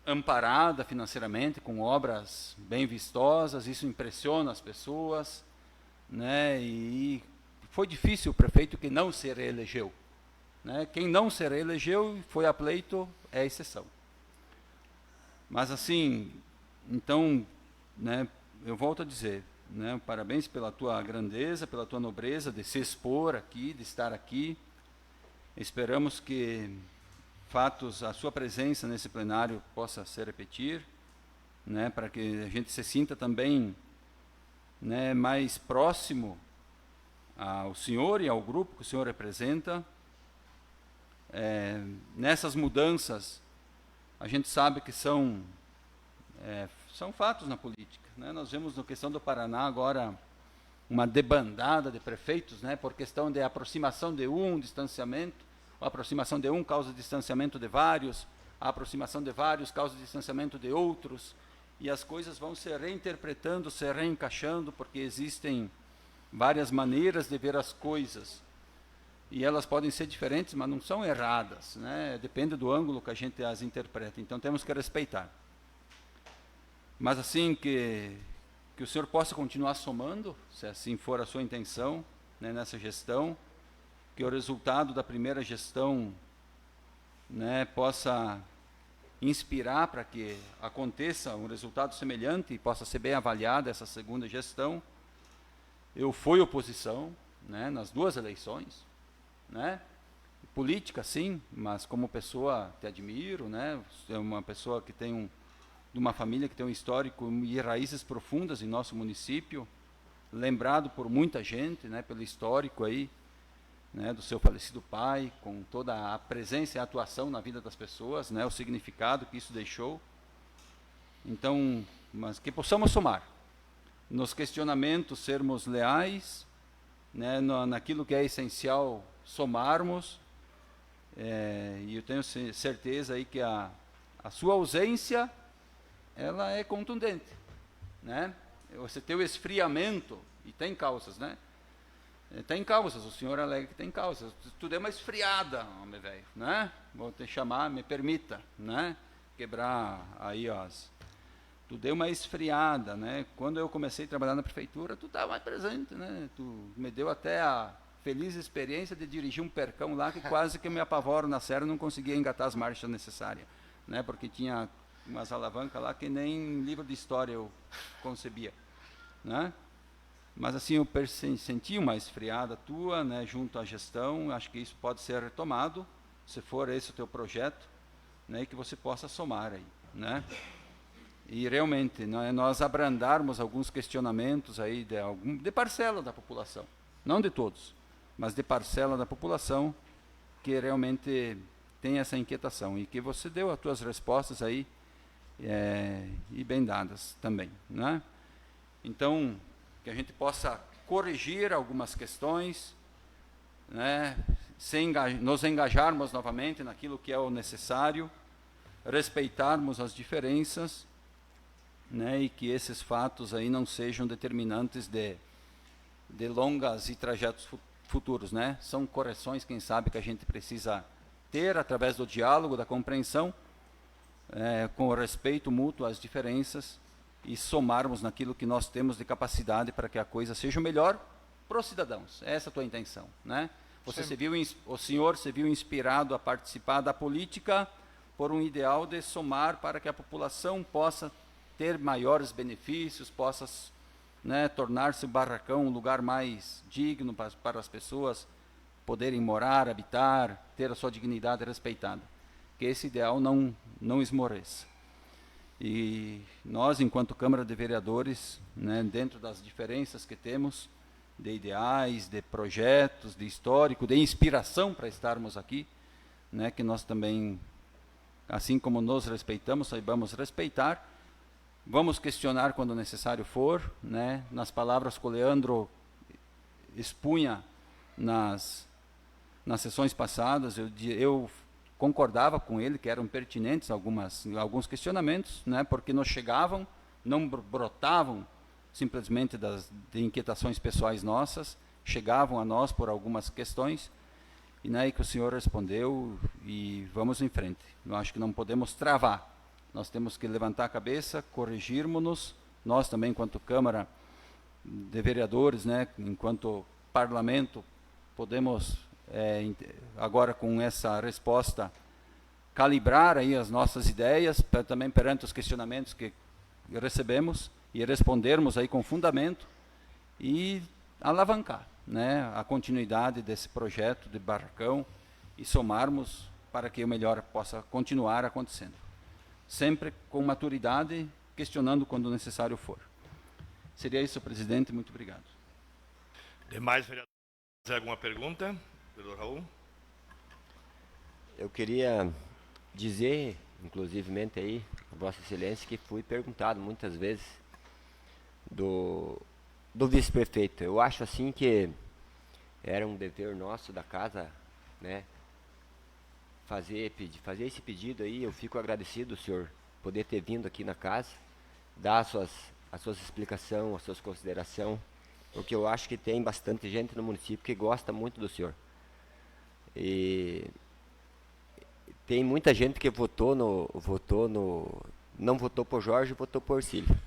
amparada financeiramente, com obras bem vistosas, isso impressiona as pessoas, né, e foi difícil o prefeito que não se reelegeu, né? Quem não se reelegeu e foi a pleito é exceção. Mas assim, então, né, eu volto a dizer, né, parabéns pela tua grandeza, pela tua nobreza de se expor aqui, de estar aqui. Esperamos que a sua presença nesse plenário possa se repetir, né, para que a gente se sinta também, né, mais próximo ao senhor e ao grupo que o senhor representa. Nessas mudanças, a gente sabe que são fatos na política, né? Nós vemos na questão do Paraná agora uma debandada de prefeitos, né, por questão de aproximação de distanciamento. A aproximação de causa distanciamento de vários, a aproximação de vários causa distanciamento de outros, e as coisas vão se reinterpretando, se reencaixando, porque existem várias maneiras de ver as coisas, e elas podem ser diferentes, mas não são erradas, né? Depende do ângulo que a gente as interpreta, então temos que respeitar. Mas assim, que o senhor possa continuar somando, se assim for a sua intenção, né, nessa gestão, que o resultado da primeira gestão, né, possa inspirar para que aconteça um resultado semelhante e possa ser bem avaliada essa segunda gestão. Eu fui oposição, né, nas duas eleições, né? Política, sim, mas como pessoa te admiro, né? É uma pessoa que tem de uma família que tem um histórico e raízes profundas em nosso município, lembrado por muita gente, né, pelo histórico aí, né, do seu falecido pai, com toda a presença e a atuação na vida das pessoas, né, o significado que isso deixou. Então, mas que possamos somar, nos questionamentos sermos leais, né, naquilo que é essencial somarmos, e eu tenho certeza aí que a sua ausência, ela é contundente, né? Você tem o esfriamento, e tem causas, né? Tem causas, o senhor alega que tem causas. Tu deu uma esfriada, homem velho, né? Vou te chamar, me permita, né? Quebrar aí, tu deu uma esfriada, né? Quando eu comecei a trabalhar na prefeitura, tu estava mais presente, né? Tu me deu até a feliz experiência de dirigir um percão lá que quase que eu me apavoro na serra, não conseguia engatar as marchas necessárias, né? Porque tinha umas alavancas lá que nem livro de história eu concebia, né? Mas assim, eu senti uma esfriada tua, né, junto à gestão. Acho que isso pode ser retomado, se for esse o teu projeto, né, e que você possa somar aí, né? E realmente, né, nós abrandarmos alguns questionamentos aí de parcela da população, não de todos, mas de parcela da população que realmente tem essa inquietação, e que você deu as tuas respostas aí, e bem dadas também, né? Então, que a gente possa corrigir algumas questões, né, nos engajarmos novamente naquilo que é o necessário, respeitarmos as diferenças, né, e que esses fatos aí não sejam determinantes de longas e trajetos futuros, né? São correções, quem sabe, que a gente precisa ter através do diálogo, da compreensão, com o respeito mútuo às diferenças, e somarmos naquilo que nós temos de capacidade para que a coisa seja melhor para os cidadãos. Essa é a tua intenção, né? O senhor se viu inspirado a participar da política por um ideal de somar para que a população possa ter maiores benefícios, possa, né, tornar-se o Barracão um lugar mais digno para as pessoas poderem morar, habitar, ter a sua dignidade respeitada. Que esse ideal não esmoreça. E nós, enquanto Câmara de Vereadores, né, dentro das diferenças que temos, de ideais, de projetos, de histórico, de inspiração para estarmos aqui, né, que nós também, assim como nos respeitamos, saibamos respeitar. Vamos questionar quando necessário for, né, nas palavras que o Leandro expunha nas sessões passadas, eu concordava com ele que eram pertinentes alguns questionamentos, né, porque nos chegavam, não brotavam simplesmente de inquietações pessoais nossas, chegavam a nós por algumas questões, e, né, e que o senhor respondeu, e vamos em frente. Eu acho que não podemos travar, nós temos que levantar a cabeça, corrigirmos-nos, nós também, enquanto Câmara de Vereadores, né, enquanto Parlamento, podemos, agora com essa resposta, calibrar aí as nossas ideias, também perante os questionamentos que recebemos, e respondermos aí com fundamento, e alavancar, né, a continuidade desse projeto de Barracão, e somarmos para que o melhor possa continuar acontecendo. Sempre com maturidade, questionando quando necessário for. Seria isso, presidente. Muito obrigado. Demais vereadores, alguma pergunta? Vereador Raul? Eu queria dizer, inclusivemente aí, a Vossa Excelência, que fui perguntado muitas vezes do vice-prefeito. Eu acho assim que era um dever nosso da casa, né, fazer esse pedido aí. Eu fico agradecido, senhor, poder ter vindo aqui na casa, dar as suas explicações, as suas considerações, porque eu acho que tem bastante gente no município que gosta muito do senhor. E tem muita gente que não votou por Jorge, votou por Orcílio.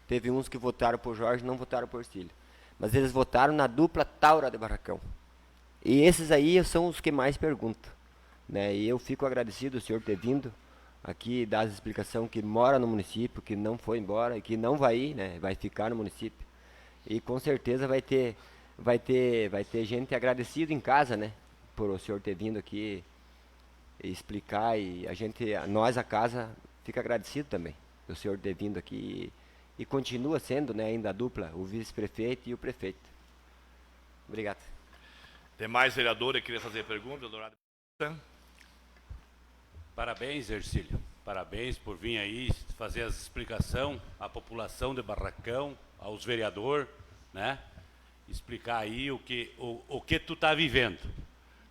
Teve uns que votaram por Jorge e não votaram por Orcílio. Mas eles votaram na dupla Taura de Barracão. E esses aí são os que mais perguntam, né? E eu fico agradecido o senhor ter vindo aqui, dar as explicações, que mora no município, que não foi embora e que não vai ir, né? Vai ficar no município. E com certeza vai ter gente agradecida em casa, né? Por o senhor ter vindo aqui explicar, e nós, a casa, fica agradecido também o senhor ter vindo aqui, e continua sendo, né, ainda a dupla, o vice-prefeito e o prefeito. Obrigado. Demais vereadores, queria fazer pergunta, doutorado? Parabéns, Ercílio. Parabéns por vir aí fazer as explicações à população de Barracão, aos vereadores, né? Explicar aí o que tu tá vivendo.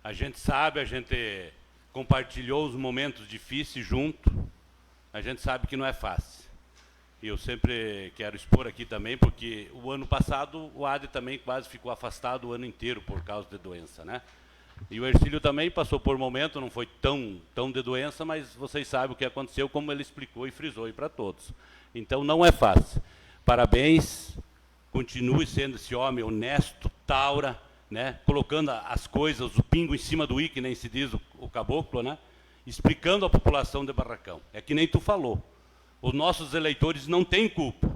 A gente sabe, a gente compartilhou os momentos difíceis junto. A gente sabe que não é fácil. E eu sempre quero expor aqui também, porque o ano passado o AD também quase ficou afastado o ano inteiro por causa de doença, né? E o Ercílio também passou por momento, não foi tão de doença, mas vocês sabem o que aconteceu, como ele explicou e frisou aí para todos. Então não é fácil. Parabéns, continue sendo esse homem honesto, taura, né? Colocando as coisas, o pingo em cima do i, que nem se diz o caboclo, né? Explicando à população de Barracão. É que nem tu falou. Os nossos eleitores não têm culpa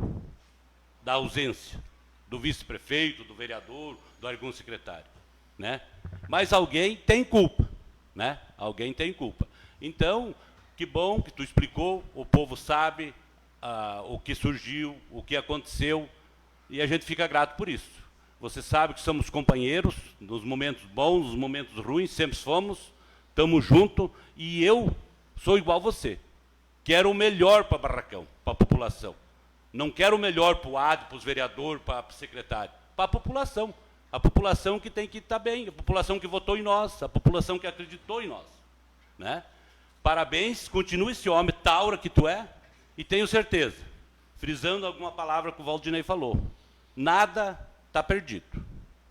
da ausência do vice-prefeito, do vereador, do algum secretário, né? Mas alguém tem culpa, né? Alguém tem culpa. Então, que bom que tu explicou, o povo sabe o que surgiu, o que aconteceu, e a gente fica grato por isso. Você sabe que somos companheiros, nos momentos bons, nos momentos ruins, sempre fomos, estamos juntos, e eu sou igual a você. Quero o melhor para Barracão, para a população. Não quero o melhor para o AD, para os vereadores, para o secretário. Para a população. A população que tem que estar bem, a população que votou em nós, a população que acreditou em nós, né? Parabéns, continue esse homem taura que tu é, e tenho certeza, frisando alguma palavra que o Valdinei falou, nada está perdido,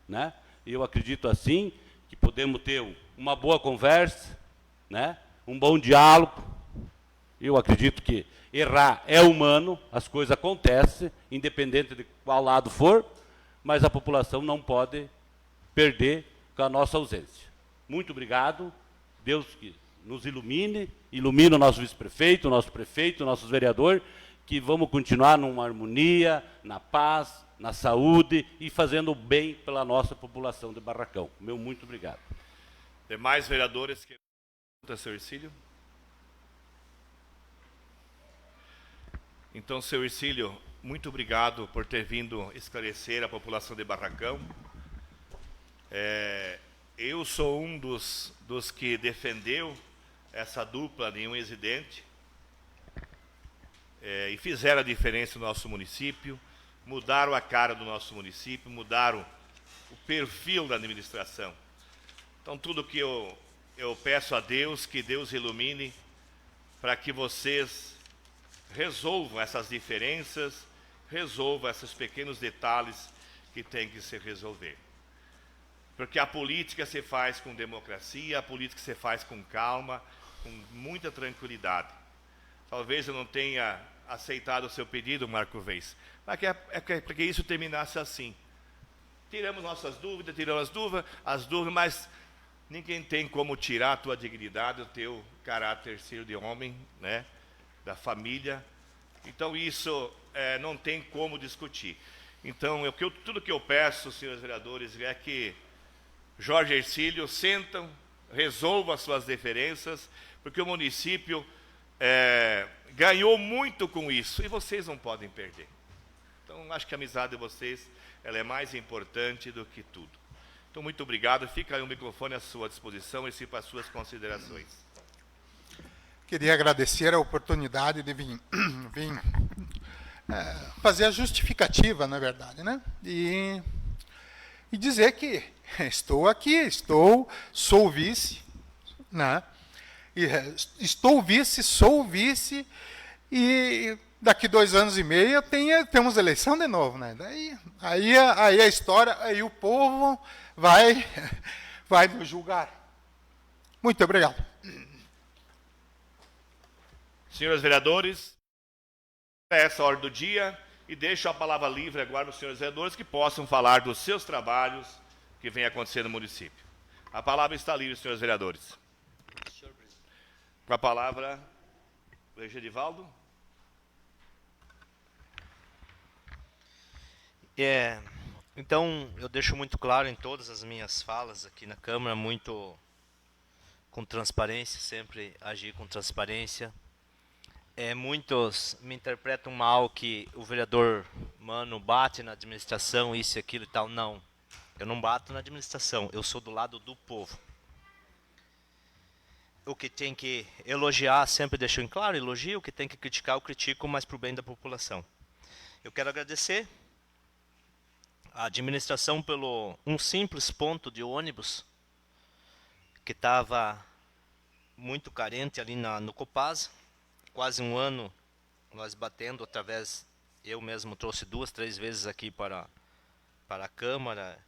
né? Eu acredito assim, que podemos ter uma boa conversa, né? Um bom diálogo. Eu acredito que errar é humano, as coisas acontecem, independente de qual lado for, mas a população não pode perder com a nossa ausência. Muito obrigado. Deus que nos ilumine o nosso vice-prefeito, o nosso prefeito, o nosso vereador, que vamos continuar numa harmonia, na paz, na saúde e fazendo o bem pela nossa população de Barracão. Meu muito obrigado. Demais vereadores, que pergunta, senhor Ercílio? Então, seu Hercílio, muito obrigado por ter vindo esclarecer a população de Barracão. Eu sou um dos que defendeu essa dupla de um ex-presidente e fizeram a diferença no nosso município, mudaram a cara do nosso município, mudaram o perfil da administração. Então, tudo que eu peço a Deus, que Deus ilumine para que vocês resolvam essas diferenças, resolvam esses pequenos detalhes que tem que se resolver. Porque a política se faz com democracia, a política se faz com calma, com muita tranquilidade. Talvez eu não tenha aceitado o seu pedido, Marco Reis, mas para que isso terminasse assim. Tiramos nossas dúvidas, as dúvidas, mas ninguém tem como tirar a tua dignidade, o teu caráter ser de homem, né, da família. Então isso não tem como discutir. Então tudo que eu peço, senhores vereadores, é que Jorge Hercílio sentam, resolvam as suas diferenças, porque o município ganhou muito com isso e vocês não podem perder. Então acho que a amizade de vocês ela é mais importante do que tudo. Então, muito obrigado. Fica aí o microfone à sua disposição e para as suas considerações. Queria agradecer a oportunidade de vir fazer a justificativa, na verdade, né? E dizer que estou aqui, sou vice, né? Sou vice, e daqui 2 anos e meio temos eleição de novo, né? Aí a história, aí o povo vai nos julgar. Muito obrigado. Senhores vereadores, é essa hora do dia e deixo a palavra livre agora aos senhores vereadores que possam falar dos seus trabalhos que vem acontecendo no município. A palavra está livre, senhores vereadores. Com a palavra, o Edivaldo. Então, eu deixo muito claro em todas as minhas falas aqui na Câmara, muito com transparência, sempre agir com transparência. Muitos me interpretam mal que o vereador Mano bate na administração, isso e aquilo e tal. Não, eu não bato na administração, eu sou do lado do povo. O que tem que elogiar, sempre deixo em claro, elogio. O que tem que criticar, eu critico, mas para o bem da população. Eu quero agradecer a administração pelo um simples ponto de ônibus que estava muito carente ali no Copasa. Quase 1 ano nós batendo através, eu mesmo trouxe 2, 3 vezes aqui para a Câmara,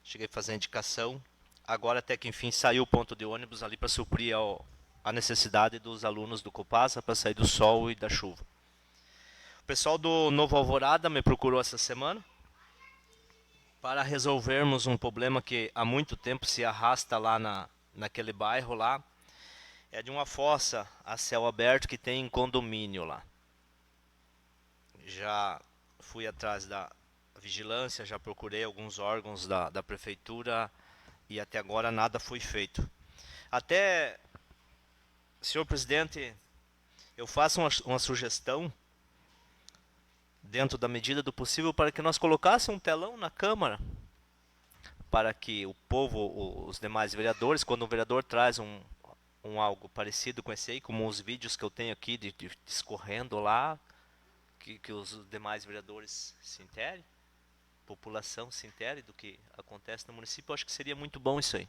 cheguei a fazer a indicação. Agora até que enfim saiu o ponto de ônibus ali para suprir a necessidade dos alunos do Copasa para sair do sol e da chuva. O pessoal do Novo Alvorada me procurou essa semana para resolvermos um problema que há muito tempo se arrasta lá naquele bairro lá. É de uma fossa a céu aberto que tem em condomínio lá. Já fui atrás da vigilância, já procurei alguns órgãos da prefeitura e até agora nada foi feito. Até, senhor presidente, eu faço uma sugestão, dentro da medida do possível, para que nós colocássemos um telão na Câmara, para que o povo, os demais vereadores, quando o vereador traz um algo parecido com esse aí, como os vídeos que eu tenho aqui de discorrendo lá, que os demais vereadores se interem, a população se intere do que acontece no município, eu acho que seria muito bom isso aí.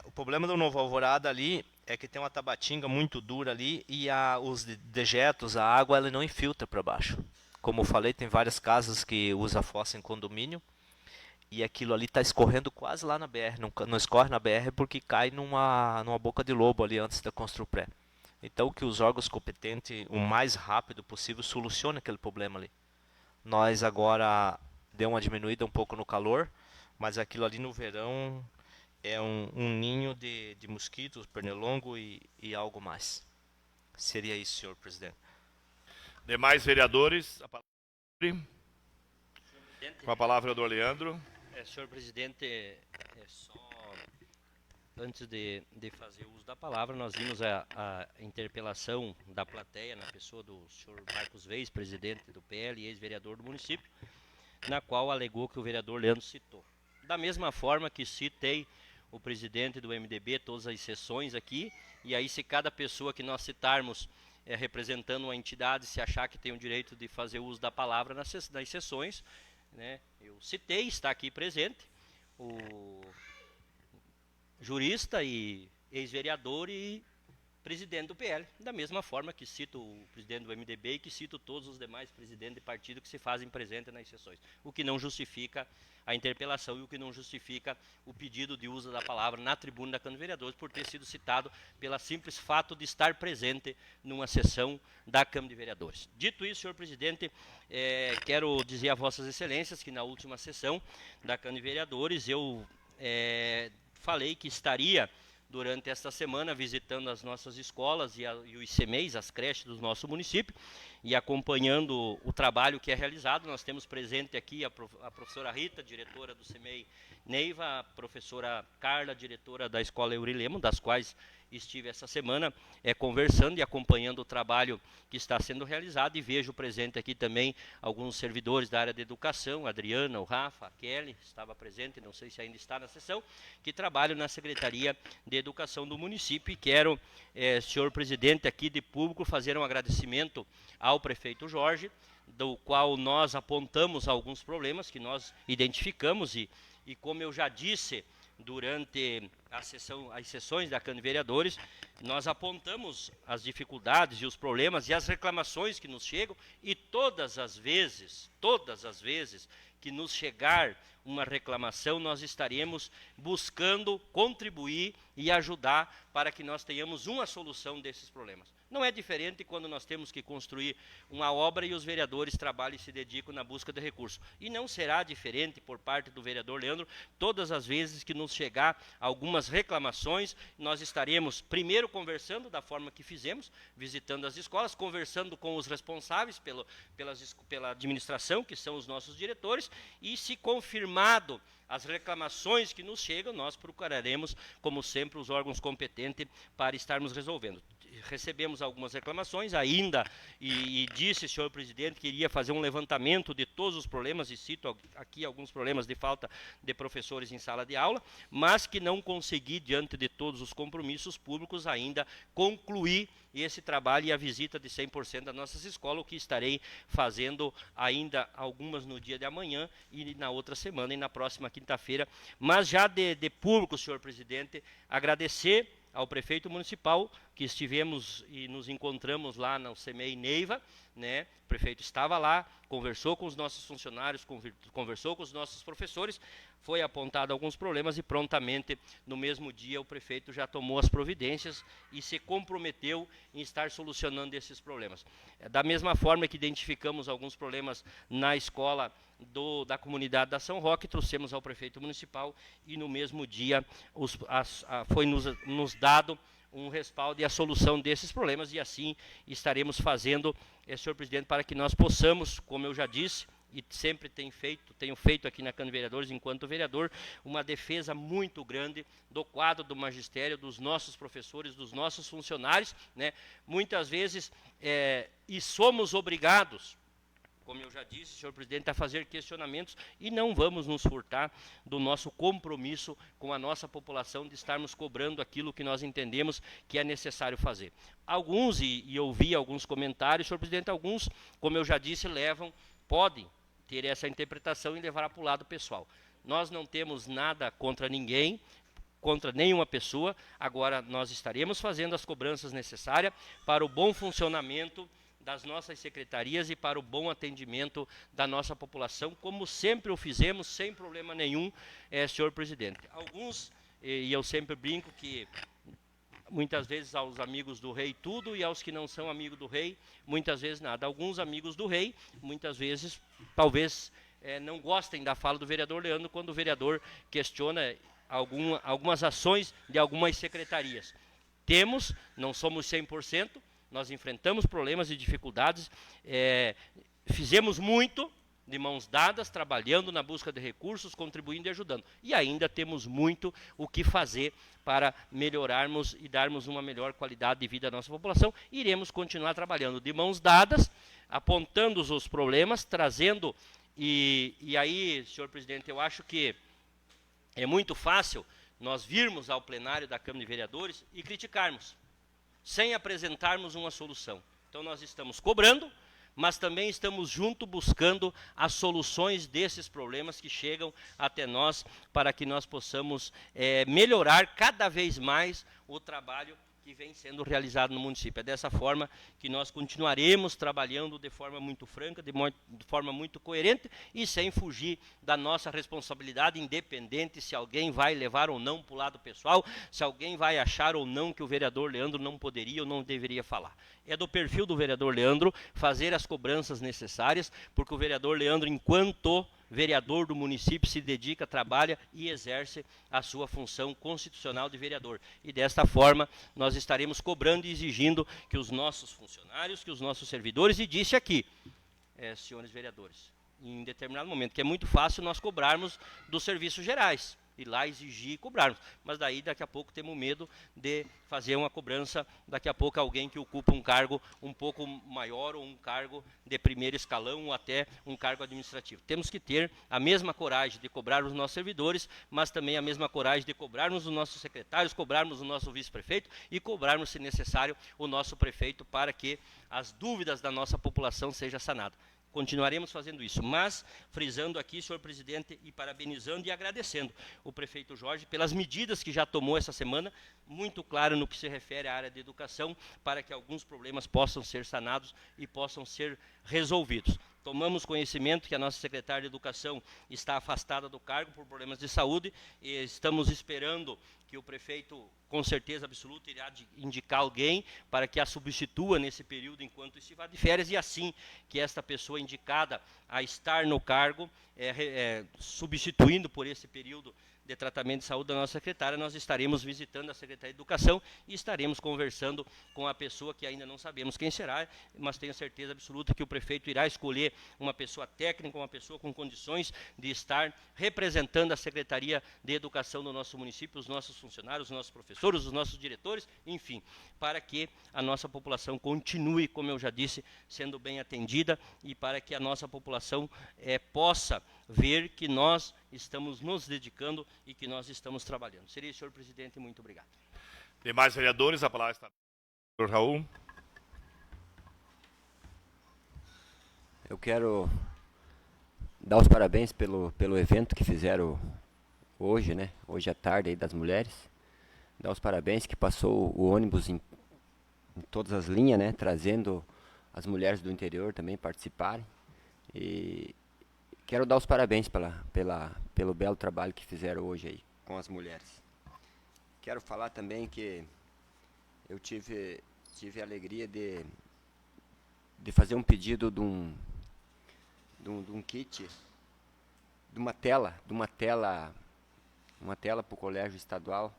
O problema do Novo Alvorada ali é que tem uma tabatinga muito dura ali e os dejetos, a água, ela não infiltra para baixo. Como eu falei, tem várias casas que usam fossa em condomínio e aquilo ali está escorrendo quase lá na BR, não escorre na BR porque cai numa boca de lobo ali antes da Construpré. Então que os órgãos competentes, o mais rápido possível, solucionem aquele problema ali. Nós agora deu uma diminuída um pouco no calor, mas aquilo ali no verão é um ninho de mosquitos, pernilongo e algo mais. Seria isso, senhor presidente. Demais vereadores, com a palavra o vereador Leandro. Senhor presidente, só antes de fazer uso da palavra, nós vimos a interpelação da plateia na pessoa do senhor Marcos Veis, presidente do PL e ex-vereador do município, na qual alegou que o vereador Leandro citou. Da mesma forma que citei o presidente do MDB, todas as sessões aqui, e aí se cada pessoa que nós citarmos representando uma entidade, se achar que tem o direito de fazer uso da palavra nas sessões, né, eu citei, está aqui presente, o jurista e ex-vereador e presidente do PL, da mesma forma que cito o presidente do MDB e que cito todos os demais presidentes de partido que se fazem presente nas sessões, o que não justifica a interpelação e o que não justifica o pedido de uso da palavra na tribuna da Câmara de Vereadores por ter sido citado pelo simples fato de estar presente numa sessão da Câmara de Vereadores. Dito isso, senhor presidente, quero dizer a vossas excelências que na última sessão da Câmara de Vereadores eu falei que estaria durante esta semana visitando as nossas escolas e os CMEIs, as creches do nosso município, e acompanhando o trabalho que é realizado. Nós temos presente aqui a professora Rita, diretora do CMEI Neiva, a professora Carla, diretora da Escola Eurilemo, das quais estive essa semana conversando e acompanhando o trabalho que está sendo realizado, e vejo presente aqui também alguns servidores da área de educação, a Adriana, o Rafa, a Kelly, estava presente, não sei se ainda está na sessão, que trabalham na Secretaria de Educação do município, e quero, senhor presidente, aqui de público, fazer um agradecimento ao prefeito Jorge, do qual nós apontamos alguns problemas que nós identificamos, e como eu já disse durante as sessões da Câmara de Vereadores, nós apontamos as dificuldades e os problemas e as reclamações que nos chegam, e todas as vezes que nos chegar uma reclamação, nós estaremos buscando contribuir e ajudar para que nós tenhamos uma solução desses problemas. Não é diferente quando nós temos que construir uma obra e os vereadores trabalham e se dedicam na busca de recursos. E não será diferente por parte do vereador Leandro, todas as vezes que nos chegar algumas reclamações, nós estaremos primeiro conversando da forma que fizemos, visitando as escolas, conversando com os responsáveis pela administração, que são os nossos diretores, e se confirmado as reclamações que nos chegam, nós procuraremos, como sempre, os órgãos competentes para estarmos resolvendo. Recebemos algumas reclamações ainda, e disse, senhor presidente, que iria fazer um levantamento de todos os problemas, e cito aqui alguns problemas de falta de professores em sala de aula, mas que não consegui, diante de todos os compromissos públicos, ainda concluir esse trabalho e a visita de 100% das nossas escolas, o que estarei fazendo ainda algumas no dia de amanhã e na outra semana e na próxima quinta-feira. Mas já de público, senhor presidente, agradecer ao prefeito municipal, que estivemos e nos encontramos lá no CMEI Neiva, né? O prefeito estava lá, conversou com os nossos funcionários, conversou com os nossos professores, foi apontado alguns problemas e prontamente, no mesmo dia, o prefeito já tomou as providências e se comprometeu em estar solucionando esses problemas. Da mesma forma que identificamos alguns problemas na escola da comunidade da São Roque, trouxemos ao prefeito municipal e no mesmo dia foi nos dado um respaldo e a solução desses problemas, e assim estaremos fazendo, senhor presidente, para que nós possamos, como eu já disse, e sempre tenho feito aqui na Câmara de Vereadores, enquanto vereador, uma defesa muito grande do quadro do magistério, dos nossos professores, dos nossos funcionários, né? Muitas vezes, e somos obrigados, como eu já disse, senhor presidente, a fazer questionamentos, e não vamos nos furtar do nosso compromisso com a nossa população de estarmos cobrando aquilo que nós entendemos que é necessário fazer. Alguns, e eu vi alguns comentários, senhor presidente, alguns, como eu já disse, podem ter essa interpretação e levar para o lado pessoal. Nós não temos nada contra ninguém, contra nenhuma pessoa. Agora nós estaremos fazendo as cobranças necessárias para o bom funcionamento das nossas secretarias e para o bom atendimento da nossa população, como sempre o fizemos, sem problema nenhum, senhor presidente. Alguns, e eu sempre brinco que muitas vezes aos amigos do rei tudo, e aos que não são amigos do rei, muitas vezes nada. Alguns amigos do rei, muitas vezes, talvez não gostem da fala do vereador Leandro, quando o vereador questiona algumas ações de algumas secretarias. Não somos 100%, nós enfrentamos problemas e dificuldades, fizemos muito, de mãos dadas, trabalhando na busca de recursos, contribuindo e ajudando. E ainda temos muito o que fazer para melhorarmos e darmos uma melhor qualidade de vida à nossa população. Iremos continuar trabalhando de mãos dadas, apontando os problemas, trazendo... E aí, senhor presidente, eu acho que é muito fácil nós virmos ao plenário da Câmara de Vereadores e criticarmos, sem apresentarmos uma solução. Então nós estamos cobrando, mas também estamos junto buscando as soluções desses problemas que chegam até nós, para que nós possamos melhorar cada vez mais o trabalho que vem sendo realizado no município. É dessa forma que nós continuaremos trabalhando de forma muito franca, de forma muito coerente e sem fugir da nossa responsabilidade, independente se alguém vai levar ou não para o lado pessoal, se alguém vai achar ou não que o vereador Leandro não poderia ou não deveria falar. É do perfil do vereador Leandro fazer as cobranças necessárias, porque o vereador Leandro, enquanto vereador do município, se dedica, trabalha e exerce a sua função constitucional de vereador. E desta forma, nós estaremos cobrando e exigindo que os nossos funcionários, que os nossos servidores, e disse aqui, senhores vereadores, em determinado momento, que é muito fácil nós cobrarmos dos serviços gerais, ir lá exigir e cobrarmos, mas daí daqui a pouco temos medo de fazer uma cobrança, daqui a pouco alguém que ocupa um cargo um pouco maior ou um cargo de primeiro escalão ou até um cargo administrativo. Temos que ter a mesma coragem de cobrar os nossos servidores, mas também a mesma coragem de cobrarmos os nossos secretários, cobrarmos o nosso vice-prefeito e cobrarmos, se necessário, o nosso prefeito para que as dúvidas da nossa população sejam sanadas. Continuaremos fazendo isso, mas frisando aqui, senhor presidente, e parabenizando e agradecendo o prefeito Jorge pelas medidas que já tomou essa semana, muito claro no que se refere à área de educação, para que alguns problemas possam ser sanados e possam ser resolvidos. Tomamos conhecimento que a nossa secretária de Educação está afastada do cargo por problemas de saúde e estamos esperando que o prefeito, com certeza absoluta, irá indicar alguém para que a substitua nesse período enquanto estiver de férias, e assim que esta pessoa indicada a estar no cargo, substituindo por esse período de tratamento de saúde da nossa secretária, nós estaremos visitando a Secretaria de Educação e estaremos conversando com a pessoa que ainda não sabemos quem será, mas tenho certeza absoluta que o prefeito irá escolher uma pessoa técnica, uma pessoa com condições de estar representando a Secretaria de Educação do nosso município, os nossos funcionários, os nossos professores, os nossos diretores, enfim, para que a nossa população continue, como eu já disse, sendo bem atendida e para que a nossa população possa ver que nós estamos nos dedicando e que nós estamos trabalhando. Seria isso, senhor presidente, muito obrigado. Demais vereadores, a palavra está para o Raul. Eu quero dar os parabéns pelo evento que fizeram hoje, né? Hoje à tarde aí das mulheres. Dar os parabéns que passou o ônibus em todas as linhas, né? Trazendo as mulheres do interior também participarem. E quero dar os parabéns pelo belo trabalho que fizeram hoje aí com as mulheres. Quero falar também que eu tive a alegria de fazer um pedido de um kit, de uma tela para o colégio estadual,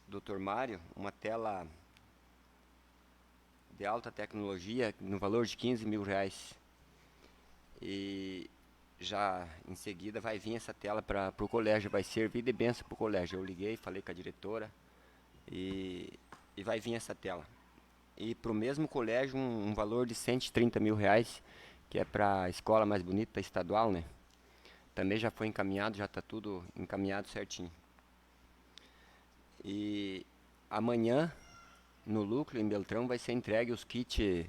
Dr. Mário, uma tela de alta tecnologia no valor de R$15 mil. E já em seguida vai vir essa tela para o colégio, vai servir de bênção para o colégio. Eu liguei, falei com a diretora e vai vir essa tela. E para o mesmo colégio um valor de R$130 mil, que é para a escola mais bonita estadual, né? Também já foi encaminhado, já está tudo encaminhado certinho. E amanhã, no Núcleo, em Beltrão, vai ser entregue os kits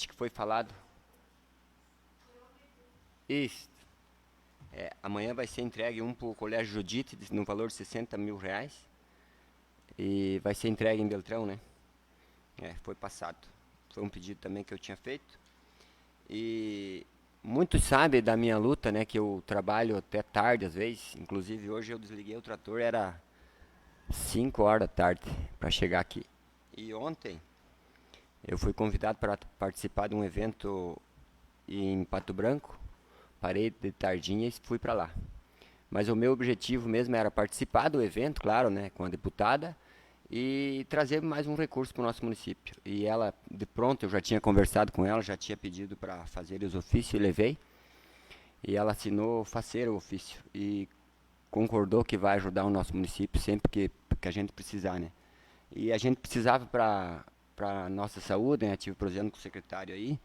que foi falado. Isso. Amanhã vai ser entregue um para o Colégio Judite, no valor de R$60 mil. E vai ser entregue em Beltrão, né? Foi passado. Foi um pedido também que eu tinha feito. E muitos sabem da minha luta, né? Que eu trabalho até tarde, às vezes. Inclusive, hoje eu desliguei o trator, era 5 horas da tarde para chegar aqui. E ontem eu fui convidado para participar de um evento em Pato Branco. Parei de tardinha e fui para lá. Mas o meu objetivo mesmo era participar do evento, claro, né, com a deputada, e trazer mais um recurso para o nosso município. E ela, de pronto, eu já tinha conversado com ela, já tinha pedido para fazer os ofícios e levei. E ela assinou fazer o ofício e concordou que vai ajudar o nosso município sempre que a gente precisar, né? E a gente precisava para a nossa saúde, né? Tive prosendo com o secretário aí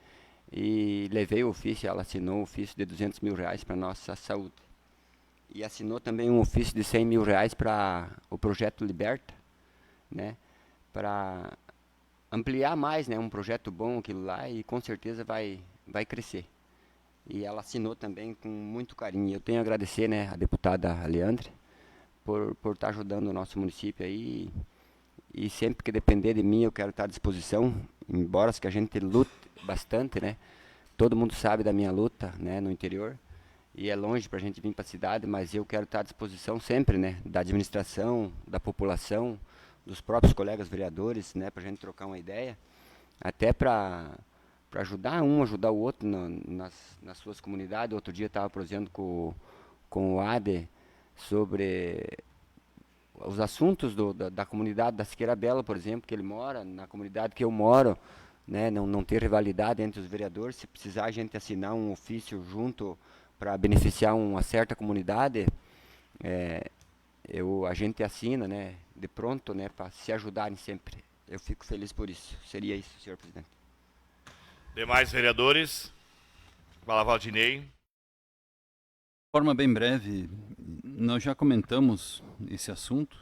e levei o ofício, ela assinou o ofício de R$200 mil para a nossa saúde. E assinou também um ofício de R$100 mil para o projeto Liberta, né? Para ampliar mais, né? Um projeto bom aquilo lá e com certeza vai crescer. E ela assinou também com muito carinho. Eu tenho a agradecer, né, a deputada Leandre por estar ajudando o nosso município aí. E sempre que depender de mim, eu quero estar à disposição, embora que a gente lute bastante, né? Todo mundo sabe da minha luta, né, no interior. E é longe para a gente vir para a cidade, mas eu quero estar à disposição sempre, né, da administração, da população, dos próprios colegas vereadores, né, para a gente trocar uma ideia, até para ajudar o outro nas suas comunidades. Outro dia eu estava prosseando com o ADE sobre os assuntos da comunidade da Siqueira Bela, por exemplo, que ele mora, na comunidade que eu moro, né, não ter rivalidade entre os vereadores. Se precisar a gente assinar um ofício junto para beneficiar uma certa comunidade, a gente assina, né, de pronto, né, para se ajudarem sempre. Eu fico feliz por isso. Seria isso, senhor presidente. Demais vereadores? Fala, Valdinei. De forma bem breve, nós já comentamos esse assunto.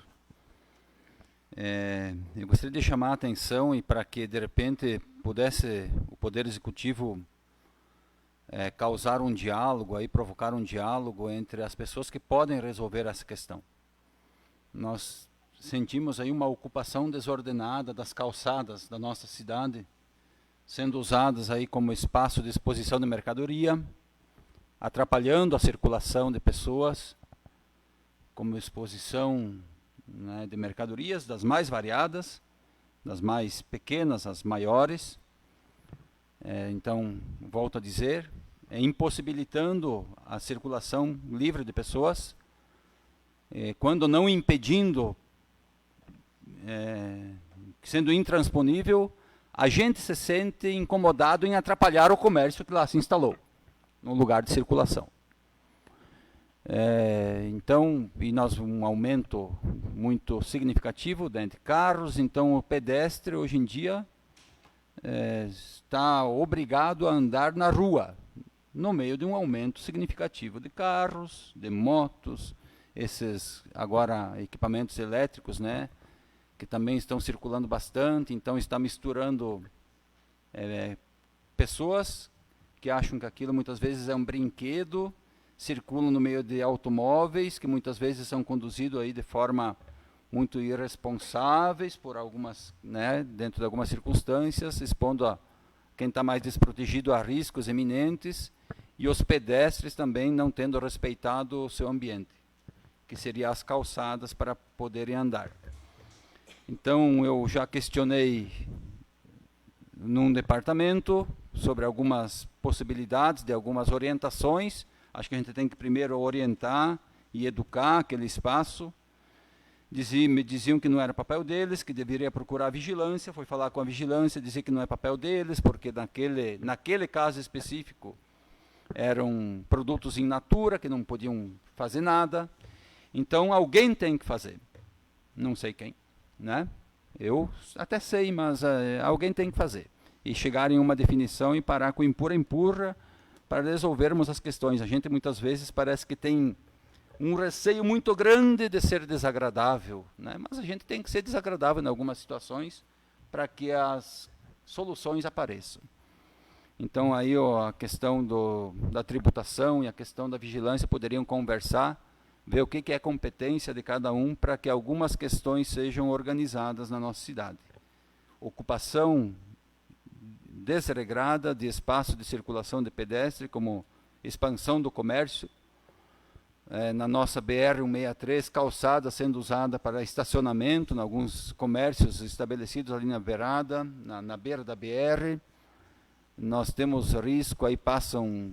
Eu gostaria de chamar a atenção e para que, de repente, pudesse o Poder Executivo causar um diálogo, aí, provocar um diálogo entre as pessoas que podem resolver essa questão. Nós sentimos aí uma ocupação desordenada das calçadas da nossa cidade, sendo usadas aí como espaço de exposição de mercadoria, atrapalhando a circulação de pessoas, como exposição, né, de mercadorias das mais variadas, das mais pequenas às maiores. Então, volto a dizer, impossibilitando a circulação livre de pessoas, quando não impedindo, sendo intransponível, a gente se sente incomodado em atrapalhar o comércio que lá se instalou, no lugar de circulação. Então, e nós um aumento muito significativo de carros, então o pedestre hoje em dia está obrigado a andar na rua, no meio de um aumento significativo de carros, de motos, esses agora equipamentos elétricos, né, que também estão circulando bastante. Então está misturando pessoas que acham que aquilo muitas vezes é um brinquedo, circulam no meio de automóveis que muitas vezes são conduzidos aí de forma muito irresponsáveis por algumas, né, dentro de algumas circunstâncias, expondo a quem está mais desprotegido a riscos eminentes, e os pedestres também não tendo respeitado o seu ambiente, que seria as calçadas para poderem andar. Então, eu já questionei num departamento sobre algumas possibilidades, de algumas orientações. Acho que a gente tem que primeiro orientar e educar aquele espaço. Me diziam que não era papel deles, que deveria procurar a vigilância. Foi falar com a vigilância, dizer que não é papel deles, porque naquele caso específico eram produtos in natura, que não podiam fazer nada. Então, alguém tem que fazer. Não sei quem, né? Eu até sei, mas alguém tem que fazer. E chegar em uma definição e parar com empurra para resolvermos as questões. A gente muitas vezes parece que tem um receio muito grande de ser desagradável, né? Mas a gente tem que ser desagradável em algumas situações para que as soluções apareçam. Então aí a questão da tributação e a questão da vigilância poderiam conversar, ver o que é competência de cada um para que algumas questões sejam organizadas na nossa cidade. Ocupação desregrada de espaço de circulação de pedestre, como expansão do comércio, na nossa BR-163, calçada sendo usada para estacionamento, em alguns comércios estabelecidos ali na beirada, na beira da BR. Nós temos risco, aí passam,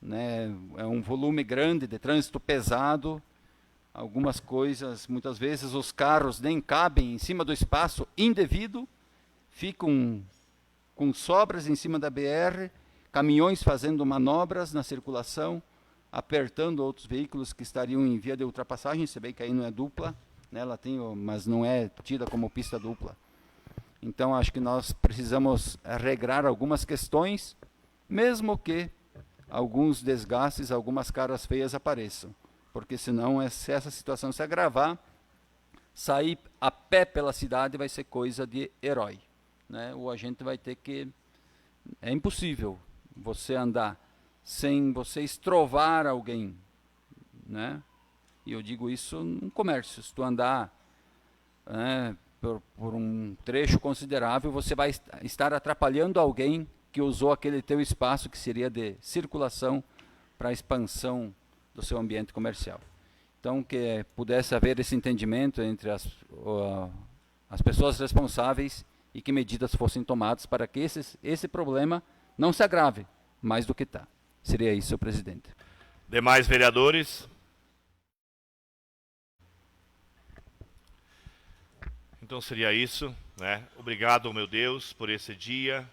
né, um volume grande de trânsito pesado, algumas coisas, muitas vezes os carros nem cabem em cima do espaço indevido, ficam com sobras em cima da BR, caminhões fazendo manobras na circulação, apertando outros veículos que estariam em via de ultrapassagem, se bem que aí não é dupla, né, ela tem, mas não é tida como pista dupla. Então, acho que nós precisamos regrar algumas questões, mesmo que alguns desgastes, algumas caras feias apareçam. Porque senão, se essa situação se agravar, sair a pé pela cidade vai ser coisa de herói, né? Ou a gente vai ter que... É impossível você andar sem você estrovar alguém, né? E eu digo isso no comércio. Se tu andar por um trecho considerável, você vai estar atrapalhando alguém que usou aquele teu espaço que seria de circulação para a expansão do seu ambiente comercial. Então, que pudesse haver esse entendimento entre as pessoas responsáveis e que medidas fossem tomadas para que esse problema não se agrave mais do que está. Seria isso, senhor presidente. Demais vereadores? Então seria isso, né? Obrigado, meu Deus, por esse dia.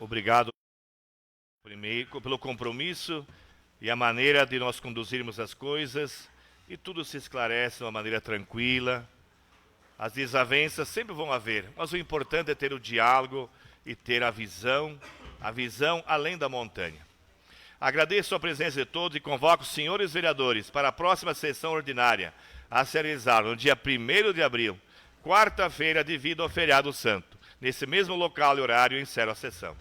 Obrigado pelo compromisso e a maneira de nós conduzirmos as coisas, e tudo se esclarece de uma maneira tranquila. As desavenças sempre vão haver, mas o importante é ter o diálogo e ter a visão além da montanha. Agradeço a presença de todos e convoco os senhores vereadores para a próxima sessão ordinária, a se realizar no dia 1º de abril, quarta-feira, devido ao feriado santo. Nesse mesmo local e horário, encerro a sessão.